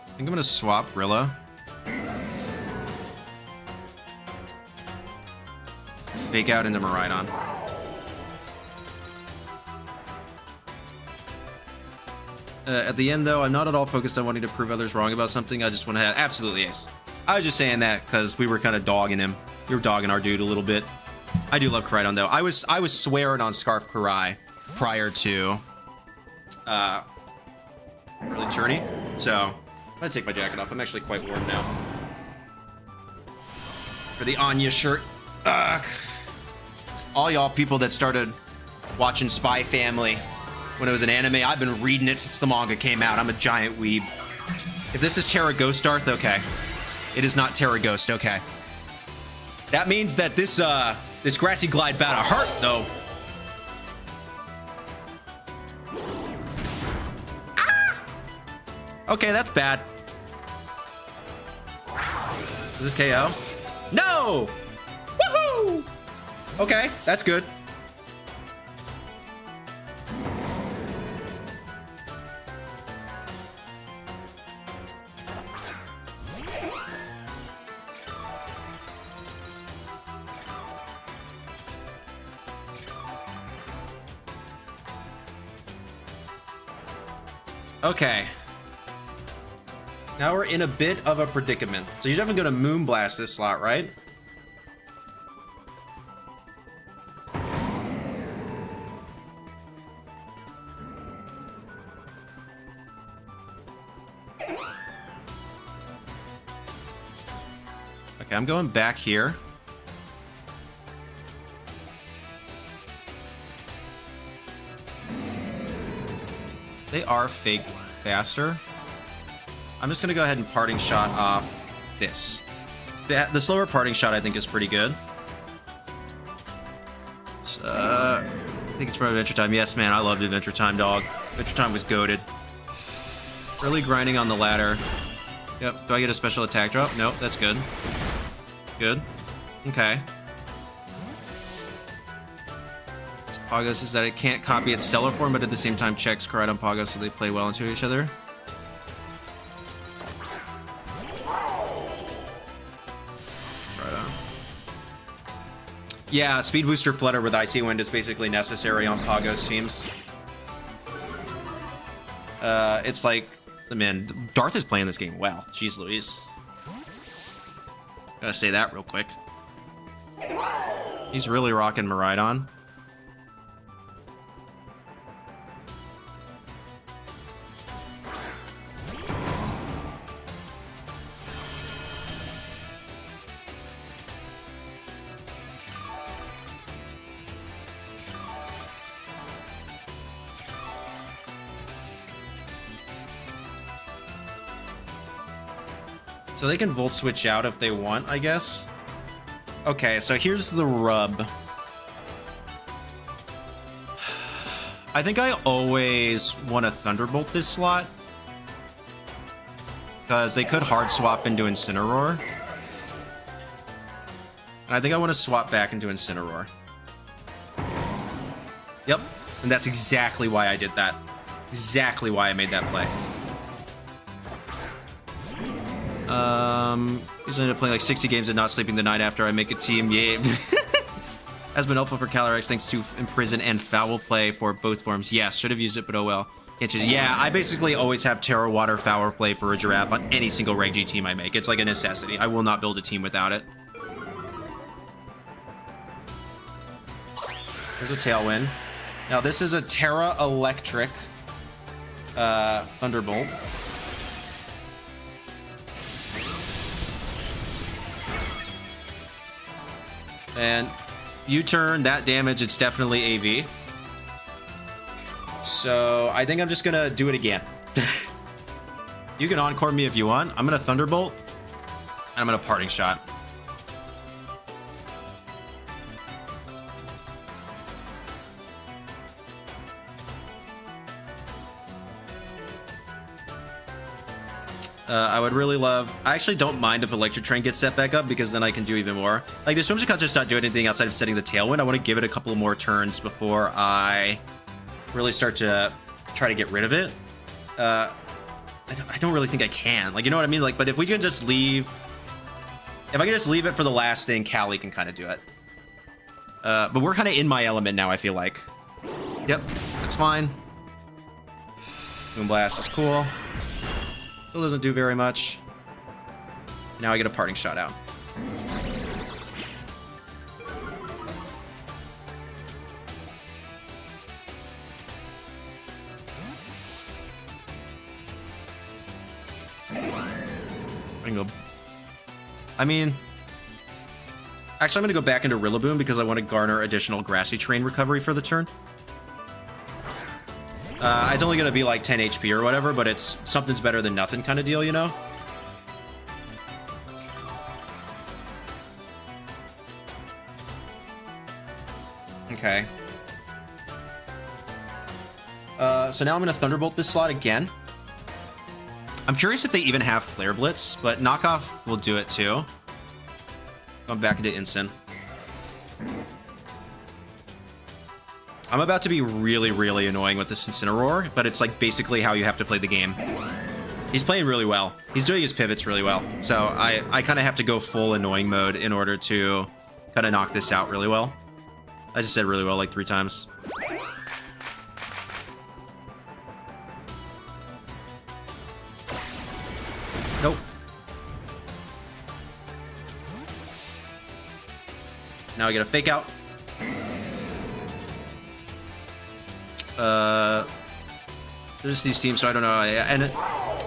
I think I'm gonna swap Rilla. Fake out into Miraidon. At the end, though, I'm not at all focused on wanting to prove others wrong about something. I just want to have... Absolutely, Ace. I was just saying that because we were kind of dogging him. We were dogging our dude a little bit. I do love Koraidon, though. I was swearing on Scarf Karai prior to early tourney. So I'm gonna take my jacket off. I'm actually quite warm now. For the Anya shirt. All y'all people that started watching Spy Family when it was an anime, I've been reading it since the manga came out. I'm a giant weeb. If this is Terra Ghost Darth, okay. It is not Terra Ghost, okay. That means that this this Grassy Glide battle hurt, though. Ah! Okay, that's bad. Is this KO? No! Woohoo! Okay, that's good. Okay. Now we're in a bit of a predicament. So you're definitely going to Moonblast this slot, right? Okay, I'm going back here. They are fake faster. I'm just going to go ahead and parting shot off this. The slower parting shot, I think, is pretty good. So, I think it's from Adventure Time. Yes, man, I loved Adventure Time, dog. Adventure Time was goated. Really grinding on the ladder. Yep. Do I get a special attack drop? Nope, that's good. Good. Okay. Pagos is that it can't copy its stellar form, but at the same time checks Koraidon Pagos so they play well into each other. Yeah, Speed Booster Flutter with Icy Wind is basically necessary on Pagos teams. It's like, man, Darth is playing this game well. Jeez Louise. Gotta say that real quick. He's really rocking Miraidon. So they can Volt Switch out if they want, I guess. Okay, so here's the rub. I think I always want to Thunderbolt this slot, because they could hard swap into Incineroar. And I think I want to swap back into Incineroar. Yep, and that's exactly why I did that. Exactly why I made that play. Usually end up playing like 60 games and not sleeping the night after I make a team. Yeah. Has been helpful for Calyrex thanks to Imprison and Foul Play for both forms. Yes, should have used it, but oh well. Yeah, I basically always have Terra Water Foul Play for a Giraffe on any single Reg G team I make. It's like a necessity. I will not build a team without it. There's a Tailwind. Now this is a Terra Electric Thunderbolt. And U-turn, that damage, it's definitely AV. So I think I'm just gonna do it again. You can encore me if you want. I'm gonna Thunderbolt, and I'm gonna Parting Shot. I would really love... I actually don't mind if Electric Train gets set back up, because then I can do even more. Like, this Swimsuit can't just not do anything outside of setting the Tailwind. I want to give it a couple more turns before I really start to try to get rid of it. I don't really think I can. Like, you know what I mean? Like, but if we can just leave... If I can just leave it for the last thing, Callie can kind of do it. But we're kind of in my element now, I feel like. Yep, that's fine. Moonblast is cool. Still doesn't do very much. Now I get a Parting Shot out. I can go... I mean... Actually, I'm going to go back into Rillaboom because I want to garner additional Grassy Terrain recovery for the turn. It's only going to be like 10 HP or whatever, but it's something's better than nothing kind of deal, you know? Okay. So now I'm going to Thunderbolt this slot again. I'm curious if they even have Flare Blitz, but Knockoff will do it too. Going back into Incin. I'm about to be really, really annoying with this Incineroar, but it's like basically how you have to play the game. He's playing really well. He's doing his pivots really well. So I kind of have to go full annoying mode in order to kind of knock this out really well. I just said really well like 3 times. Nope. Now I get a Fake Out. There's these teams, so I don't know. And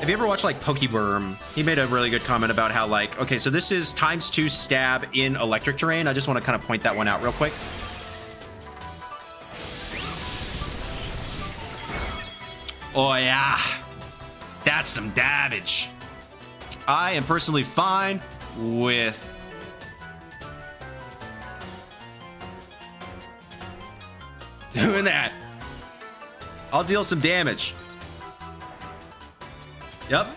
if you ever watched like Pokeburm, he made a really good comment about how like, okay, so this is ×2 stab in Electric Terrain. I just want to kind of point that one out real quick. Oh yeah, that's some damage. I am personally fine with doing that. I'll deal some damage. Yep.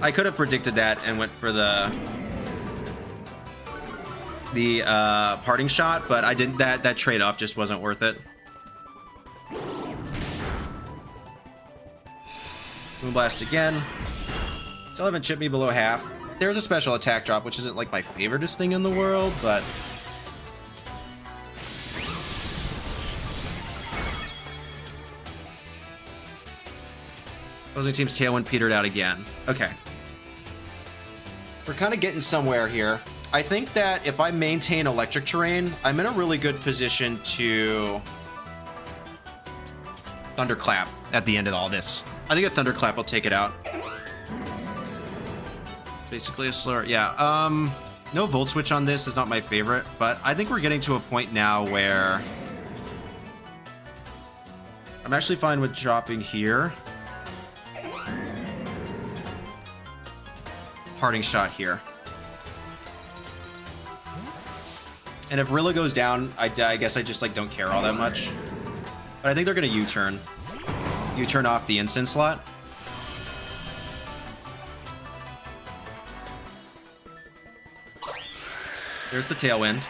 I could have predicted that and went for the Parting Shot, but I didn't. That trade-off just wasn't worth it. Moonblast again. Still haven't chipped me below half. There's a special attack drop, which isn't like my favoriteest thing in the world, but opposing team's Tailwind petered out again. Okay. We're kind of getting somewhere here. I think that if I maintain Electric Terrain, I'm in a really good position to Thunderclap at the end of all this. I think a Thunderclap will take it out. Basically a slower... Yeah, no Volt Switch on this is not my favorite, but I think we're getting to a point now where I'm actually fine with dropping here. parting shot here. And if Rilla goes down, I guess I just like don't care all that much. But I think they're gonna U-turn. U-turn off the instant slot. There's the Tailwind.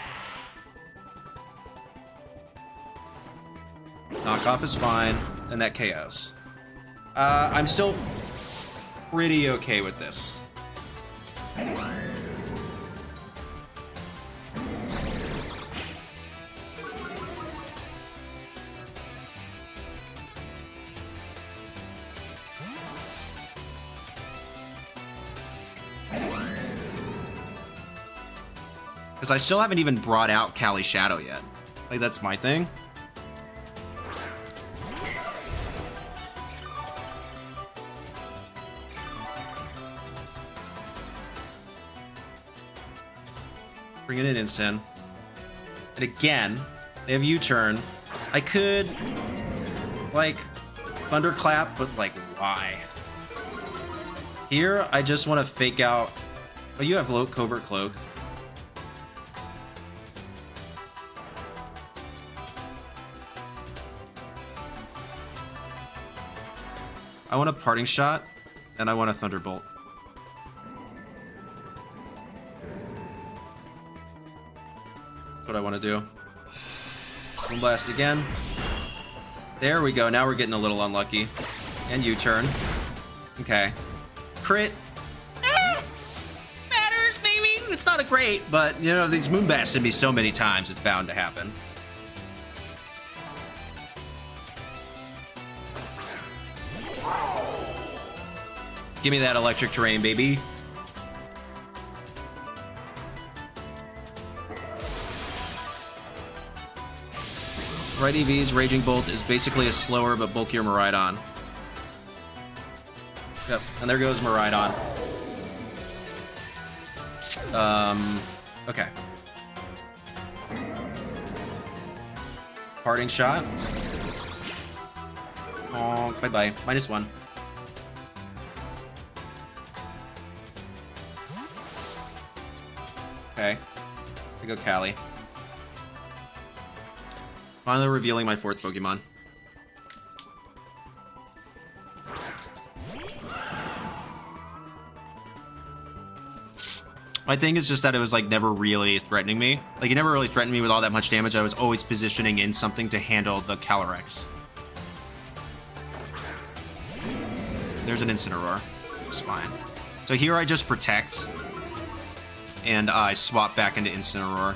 Knockoff is fine, and that KOs. I'm still pretty okay with this. Because I still haven't even brought out Calyrex Shadow yet. Like, that's my thing. Bring it in instant. And again, they have U-turn. I could, like, Thunderclap, but, like, why? Here, I just want to fake out... Oh, you have low Covert Cloak. I want a Parting Shot, and I want a Thunderbolt. That's what I want to do. Moonblast again. There we go. Now we're getting a little unlucky. And U-turn. Okay. Crit. Matters, baby. It's not a great, but, you know, these Moonblasts hit me so many times, it's bound to happen. Give me that electric terrain, baby. Right EV's Raging Bolt is basically a slower but bulkier Miraidon. Yep, and there goes Miraidon. Okay. Parting Shot. Oh, bye-bye. -1. Okay. I go Callie. Finally revealing my 4th Pokemon. My thing is just that it was like never really threatening me. Like it never really threatened me with all that much damage. I was always positioning in something to handle the Calyrex. There's an Incineroar. It's fine. So here I just protect. And I swap back into Incineroar.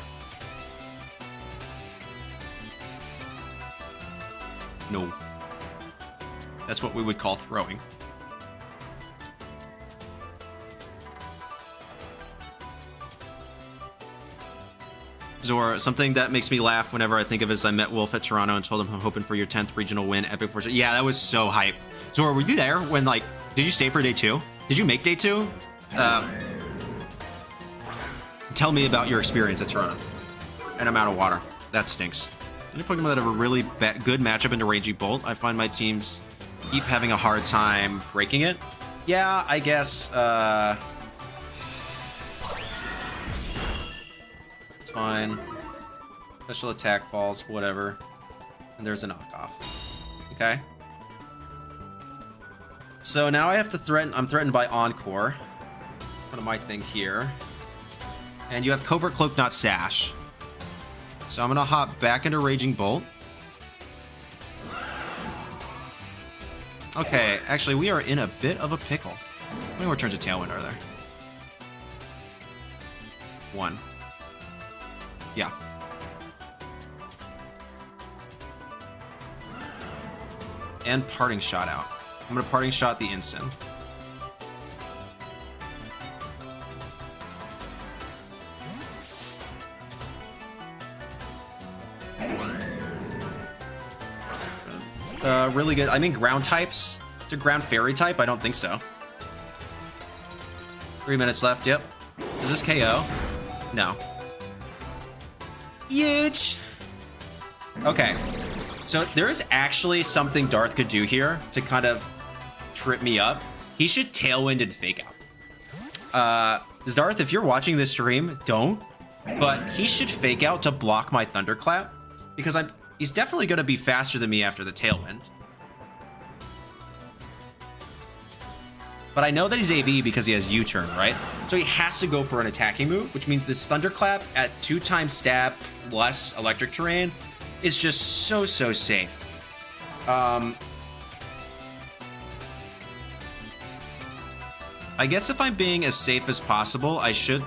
No. That's what we would call throwing. Zora, something that makes me laugh whenever I think of is I met Wolf at Toronto and told him I'm hoping for your 10th regional win, Epic Fortune. Yeah, that was so hype. Zora, were you there when, like, did you stay for day 2? Did you make day 2? Tell me about your experience at Toronto. And I'm out of water. That stinks. Any Pokemon that have a really good matchup into Raging Bolt, I find my teams keep having a hard time breaking it. Yeah, I guess, it's fine. Special attack falls, whatever. And there's a knockoff. Okay. So now I have to threaten, I'm threatened by Encore. One of my thing here. And you have Covert Cloak, not Sash. So I'm gonna hop back into Raging Bolt. Okay, actually we are in a bit of a pickle. How many more turns of Tailwind are there? 1. Yeah. And Parting Shot out. I'm gonna Parting Shot the instant. Really good. I mean, ground types. It's a ground fairy type? I don't think so. 3 minutes left. Yep. Is this KO? No. Huge. Okay. So there is actually something Darth could do here to kind of trip me up. He should Tailwind and Fake Out. Darth, if you're watching this stream, don't. But he should fake out to block my Thunderclap, because he's definitely going to be faster than me after the Tailwind. But I know that he's AV because he has U-turn, right? So he has to go for an attacking move, which means this Thunderclap at 2x stab plus electric terrain is just so safe. I guess if I'm being as safe as possible, I should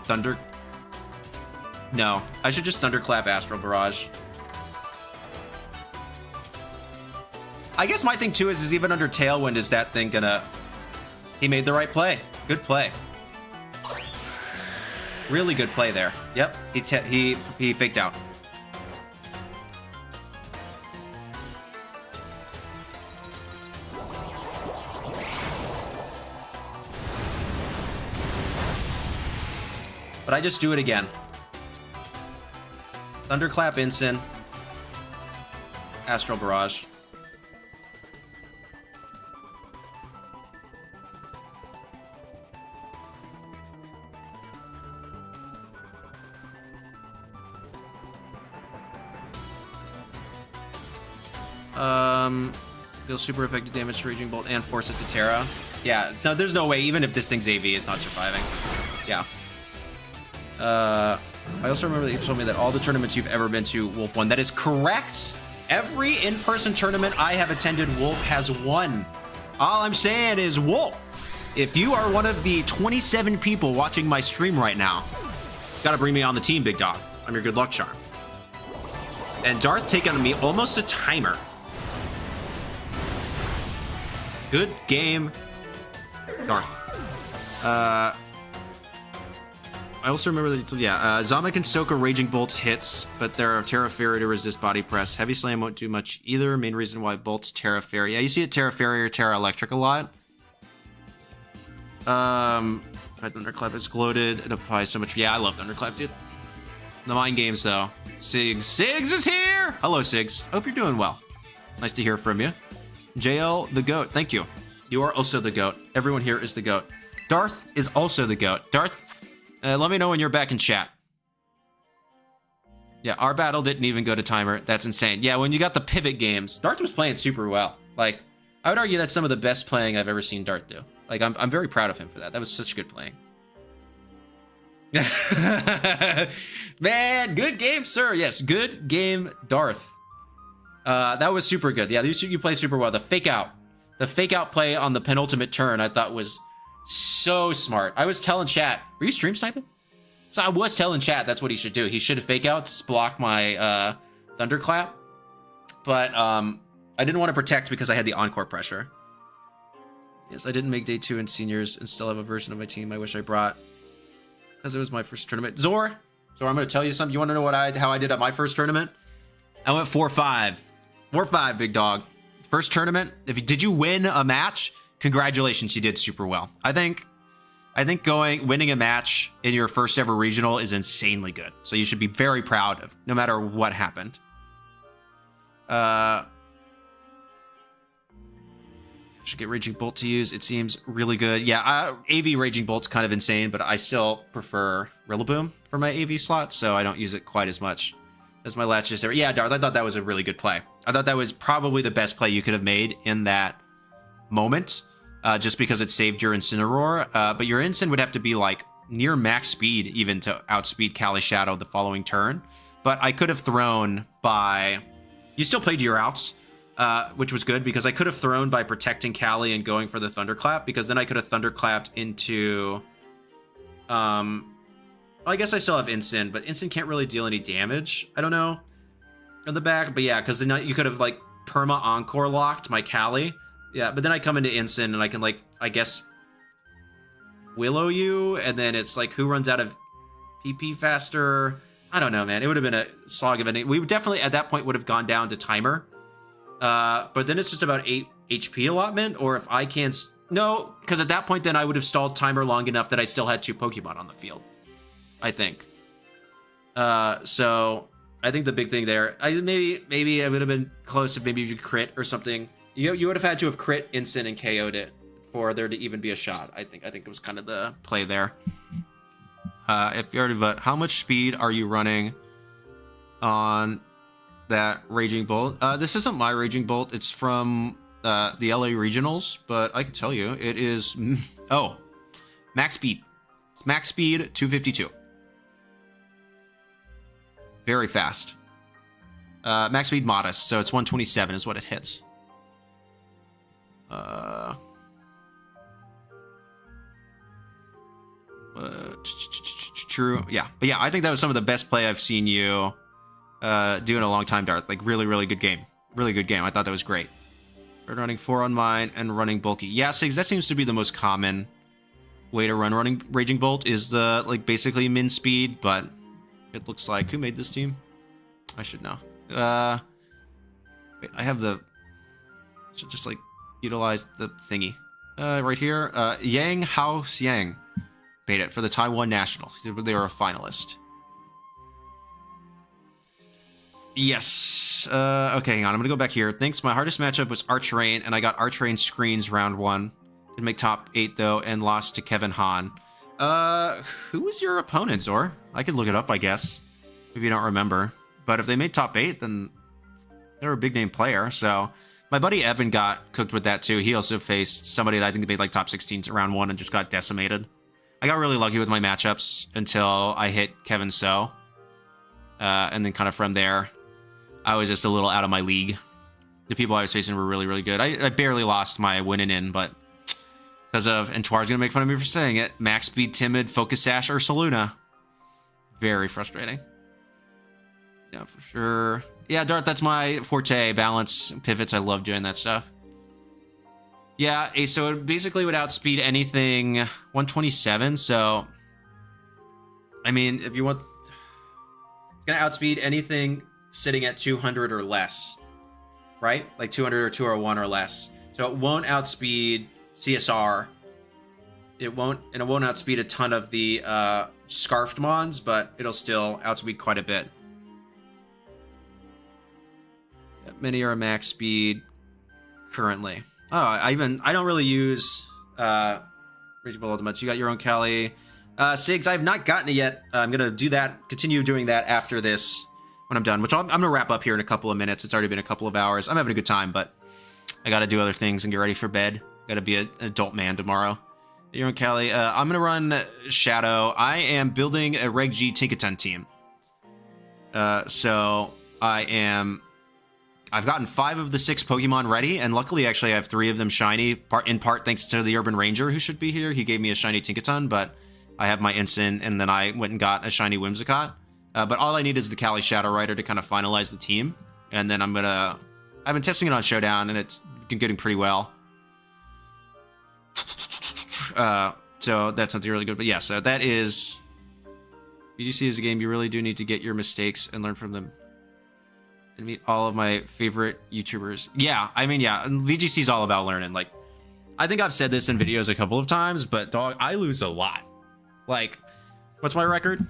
No, I should just Thunderclap Astral Barrage. I guess my thing too is even under Tailwind, is that thing gonna... He made the right play. Good play. Really good play there. Yep, he faked out. But I just do it again. Thunderclap Instant. Astral Barrage. Deal super effective damage to Raging Bolt and force it to Terra. Yeah, no, there's no way, even if this thing's AV, it's not surviving. Yeah. I also remember that you told me that all the tournaments you've ever been to, Wolf won. That is correct. Every in-person tournament I have attended, Wolf has won. All I'm saying is, Wolf, if you are one of the 27 people watching my stream right now, gotta bring me on the team, big dog. I'm your good luck charm. And Darth taking on me almost a timer. Good game, Darth. I also remember that, Zomic and Soka Raging Bolts hits, but there are Terra Fairy to resist body press. Heavy Slam won't do much either. Main reason why Bolts Terra Fairy. Yeah, you see it Terra Fairy or Terra Electric a lot. Thunderclap is gloated. It applies so much. Yeah, I love Thunderclap, dude. The mind games, though. Siggs is here! Hello, Siggs. Hope you're doing well. Nice to hear from you. JL, the GOAT. Thank you. You are also the GOAT. Everyone here is the GOAT. Darth is also the GOAT. Darth, let me know when you're back in chat. Yeah, our battle didn't even go to timer. That's insane. Yeah, when you got the pivot games, Darth was playing super well. Like, I would argue that's some of the best playing I've ever seen Darth do. Like, I'm very proud of him for that. That was such good playing. Man, good game, sir. Yes, good game, Darth. That was super good. Yeah, you played super well. The fake out play on the penultimate turn, I thought was so smart. I was telling chat, were you stream sniping? So I was telling chat that's what he should do. He should fake out to block my Thunderclap, but I didn't want to protect because I had the encore pressure. Yes, I didn't make day 2 in seniors and still have a version of my team I wish I brought because it was my first tournament. Zor, I'm going to tell you something. You want to know how I did at my first tournament? I went 4-5. 4-5, big dog. First tournament. Did you win a match? Congratulations, you did super well. I think winning a match in your first ever regional is insanely good. So you should be very proud of, no matter what happened. Should get Raging Bolt to use. It seems really good. Yeah, AV Raging Bolt's kind of insane, but I still prefer Rillaboom for my AV slot, so I don't use it quite as much as my last just ever. Yeah, Darth, I thought that was a really good play. I thought that was probably the best play you could have made in that moment, just because it saved your Incineroar. But your Incin would have to be like near max speed even to outspeed Calyrex Shadow the following turn. But I could have thrown by... You still played your outs, which was good because I could have thrown by protecting Cali and going for the Thunderclap, because then I could have Thunderclapped into... I guess I still have Incin, but Incin can't really deal any damage. I don't know. On the back, but yeah, because then you could have like perma encore locked my Cali. Yeah, but then I come into Incin and I can like, I guess, Willow you, and then it's like who runs out of PP faster? I don't know, man. It would have been a slog of an... We definitely at that point would have gone down to timer. But then it's just about 8 HP allotment, or if I can't... No, because at that point then I would have stalled timer long enough that I still had 2 Pokemon on the field. I think. So I think the big thing there, maybe I would have been close if maybe you could crit or something. You would have had to have crit Incin and KO'd it for there to even be a shot. I think it was kind of the play there. If you already, but how much speed are you running on that Raging Bolt? This isn't my Raging Bolt. It's from the LA Regionals, but I can tell you it is. Oh, max speed. Max speed 252. Very fast. Max speed modest, so it's 127 is what it hits. True. Yeah. But yeah, I think that was some of the best play I've seen you do in a long time, Darth. Like, really, really good game. Really good game. I thought that was great. Running 4 on mine and running bulky. Yeah, Sigs, that seems to be the most common way to running Raging Bolt is the, like, basically min speed, but it looks like... Who made this team? I should know. Wait, I have the... Should just, like, utilize the thingy. Right here. Yang Hao Xiang made it for the Taiwan Nationals. They were a finalist. Yes. Okay, hang on. I'm going to go back here. Thanks. My hardest matchup was Archrain, and I got Archrain screens round 1. Didn't make top 8, though, and lost to Kevin Hahn. Who was your opponent, Zor? I could look it up, I guess, if you don't remember. But if they made top 8, then they're a big-name player. So my buddy Evan got cooked with that, too. He also faced somebody that I think they made, like, top 16 round 1 and just got decimated. I got really lucky with my matchups until I hit Kevin So. And then kind of from there, I was just a little out of my league. The people I was facing were really, really good. I barely lost my winning in, but because of, and Twar's going to make fun of me for saying it, Max Speed, Timid, Focus Sash, or Saluna. Very frustrating. Yeah, for sure. Yeah, Darth, that's my forte. Balance, pivots, I love doing that stuff. Yeah, so it basically would outspeed anything 127, so... I mean, if you want... It's going to outspeed anything sitting at 200 or less, right? Like 200 or 201 or less. So it won't outspeed CSR. It won't outspeed a ton of the Scarfed Mons, but it'll still outspeed quite a bit. Many are max speed currently. Oh, I don't really use Raging Bolt Ultimates. You got your own Cali. Sigs, I have not gotten it yet. I'm going to continue doing that after this when I'm done, which I'm going to wrap up here in a couple of minutes. It's already been a couple of hours. I'm having a good time, but I got to do other things and get ready for bed. Got to be an adult man tomorrow. Your own Cali. I'm going to run Shadow. I am building a Reg G Tinkaton team. So I've gotten 5 of the 6 Pokemon ready, and luckily, actually, I have 3 of them shiny, in part thanks to the Urban Ranger who should be here. He gave me a shiny Tinkaton, but I have my Instant, and then I went and got a shiny Whimsicott. But all I need is the Calyrex Shadow Rider to kind of finalize the team, and then I've been testing it on Showdown, and it's been getting pretty well. So that's something really good. But yeah, so that is... VGC is a game you really do need to get your mistakes and learn from them. And meet all of my favorite YouTubers. Yeah, I mean, yeah, VGC is all about learning. Like, I think I've said this in videos a couple of times, but dog, I lose a lot. Like, what's my record?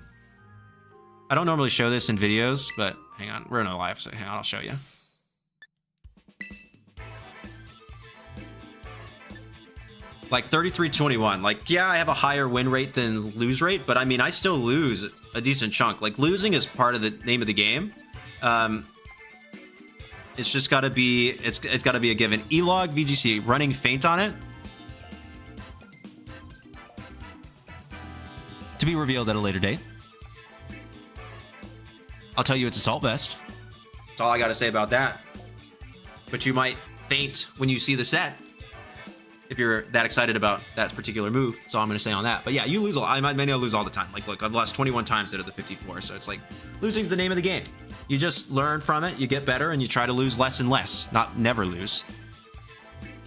I don't normally show this in videos, but hang on, we're in a live, so hang on, I'll show you. Like 33-21. Like, yeah, I have a higher win rate than lose rate, but I mean, I still lose a decent chunk. Like, losing is part of the name of the game. It's just got to be, it's got to be a given. E-Log VGC running Faint on it. To be revealed at a later date. I'll tell you it's Assault Vest. That's all I got to say about that. But you might faint when you see the set. If you're that excited about that particular move. That's all I'm going to say on that. But yeah, you lose a lot. I may not lose all the time. Like, look, I've lost 21 times out of the 54. So it's like, losing's the name of the game. You just learn from it, you get better, and you try to lose less and less. Not never lose.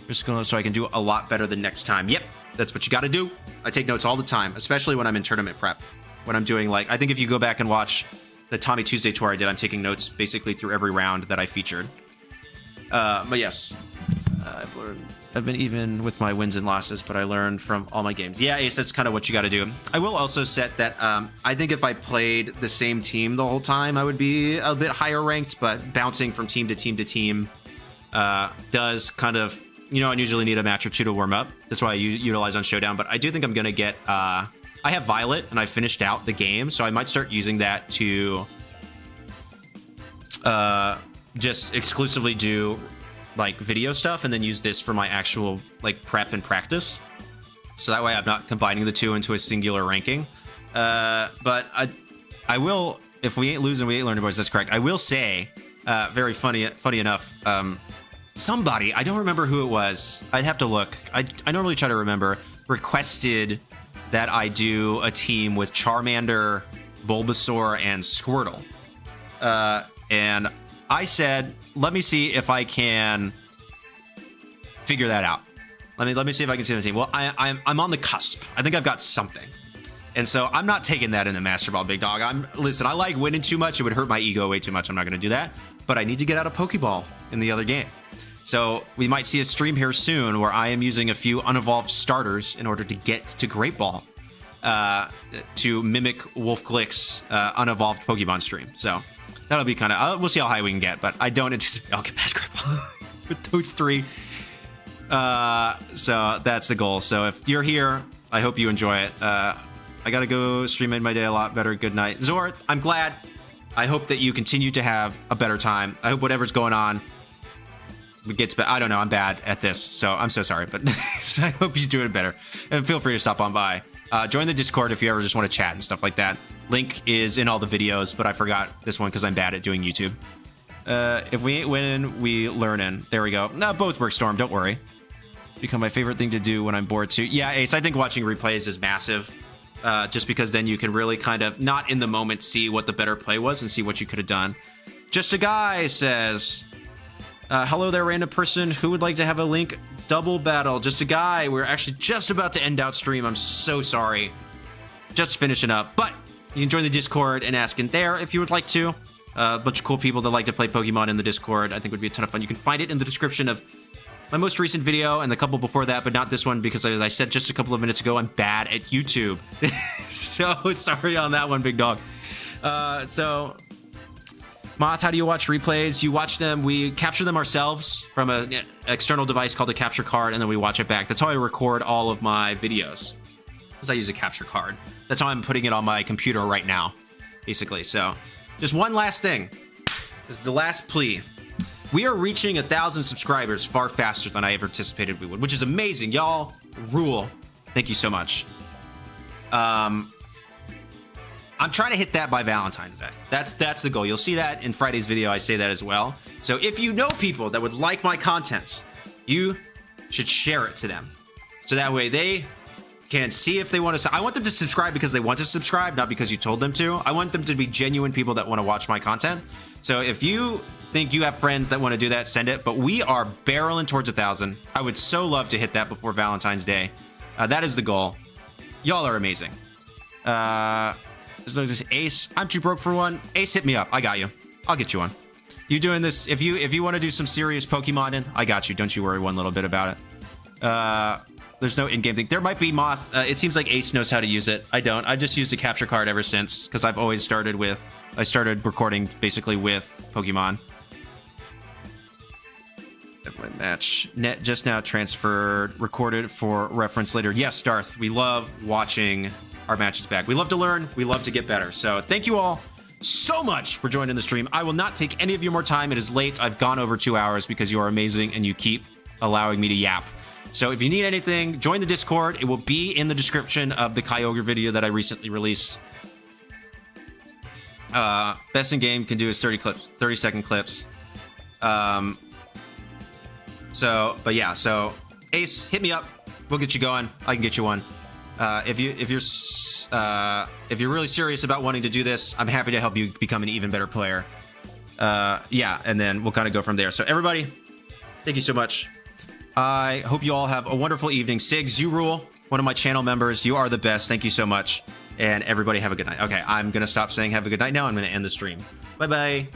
Just going so I can do a lot better the next time. Yep, that's what you got to do. I take notes all the time, especially when I'm in tournament prep. When I'm doing, like, I think if you go back and watch the Tommy Tuesday tour I did, I'm taking notes basically through every round that I featured. But yes, I've been even with my wins and losses, but I learned from all my games. Yeah, Ace, that's kind of what you got to do. I will also set that I think if I played the same team the whole time, I would be a bit higher ranked, but bouncing from team to team to team does kind of you know, I usually need a match or two to warm up. That's why I utilize on Showdown. But I do think I'm going to get... I have Violet, and I finished out the game, so I might start using that to just exclusively do, like, video stuff, and then use this for my actual, like, prep and practice. So that way I'm not combining the two into a singular ranking. But I will... If we ain't losing, we ain't learning, boys. That's correct. I will say, very funny enough, somebody, I don't remember who it was. I'd have to look. I normally try to remember, requested that I do a team with Charmander, Bulbasaur, and Squirtle. And I said, let me see if I can figure that out. Let me see if I can do the team. Well, I'm on the cusp. I think I've got something. And so I'm not taking that in the Master Ball, big dog. Listen, I like winning too much. It would hurt my ego way too much. I'm not going to do that. But I need to get out of Pokeball in the other game. So we might see a stream here soon where I am using a few unevolved starters in order to get to Great Ball to mimic Wolf Glick's unevolved Pokemon stream. So that'll be kind of... we'll see how high we can get, but I don't anticipate I'll get past Great Ball with those three. So that's the goal. So if you're here, I hope you enjoy it. I gotta go stream made my day a lot better. Good night. Zor, I'm glad. I hope that you continue to have a better time. I hope whatever's going on gets better. I don't know. I'm bad at this, so I'm so sorry. But I hope you're doing better. And feel free to stop on by. Join the Discord if you ever just want to chat and stuff like that. Link is in all the videos, but I forgot this one because I'm bad at doing YouTube. If we ain't winning, we learning. There we go. No, both work, Storm. Don't worry. Become my favorite thing to do when I'm bored too. Yeah, Ace, I think watching replays is massive. Just because then you can really kind of, not in the moment, see what the better play was and see what you could have done. Just a Guy says, hello there, random person who would like to have a Link double battle. Just a Guy. We're actually just about to end out stream. I'm so sorry. Just finishing up. But you can join the Discord and ask in there if you would like to. A bunch of cool people that like to play Pokemon in the Discord. I think would be a ton of fun. You can find it in the description of my most recent video and the couple before that, but not this one because, as I said just a couple of minutes ago, I'm bad at YouTube. So sorry on that one, big dog. So, Moth, how do you watch replays? You watch them. We capture them ourselves from an external device called a capture card, and then we watch it back. That's how I record all of my videos, because I use a capture card. That's how I'm putting it on my computer right now, basically. So, just one last thing. This is the last plea. We are reaching 1,000 subscribers far faster than I ever anticipated we would, which is amazing. Y'all rule. Thank you so much. I'm trying to hit that by Valentine's Day. That's the goal. You'll see that in Friday's video. I say that as well. So if you know people that would like my content, you should share it to them. So that way they can see if they want to. I want them to subscribe because they want to subscribe, not because you told them to. I want them to be genuine people that want to watch my content. So if you think you have friends that want to do that, send it. But we are barreling towards 1,000. I would so love to hit that before Valentine's Day. That is the goal. Y'all are amazing. There's no just Ace. I'm too broke for one. Ace, hit me up. I got you. I'll get you one. You doing this? If you want to do some serious Pokemoning, I got you. Don't you worry one little bit about it. There's no in-game thing. There might be Moth. It seems like Ace knows how to use it. I don't. I just used a capture card ever since because I've always started with. I started recording basically with Pokemon. My match net just now transferred, recorded for reference later. Yes, Darth, we love watching our matches back. We love to learn. We love to get better. So thank you all so much for joining the stream. I will not take any of your more time. It is late. I've gone over 2 hours because you are amazing and you keep allowing me to yap. So if you need anything, join the Discord. It will be in the description of the Kyogre video that I recently released. Best in game can do is 30-second clips. So Ace, hit me up. We'll get you going. I can get you one. If you're really serious about wanting to do this, I'm happy to help you become an even better player. Yeah, and then we'll kind of go from there. So everybody, thank you so much. I hope you all have a wonderful evening. Sigs, you rule. One of my channel members. You are the best. Thank you so much. And everybody have a good night. Okay, I'm going to stop saying have a good night now. I'm going to end the stream. Bye-bye.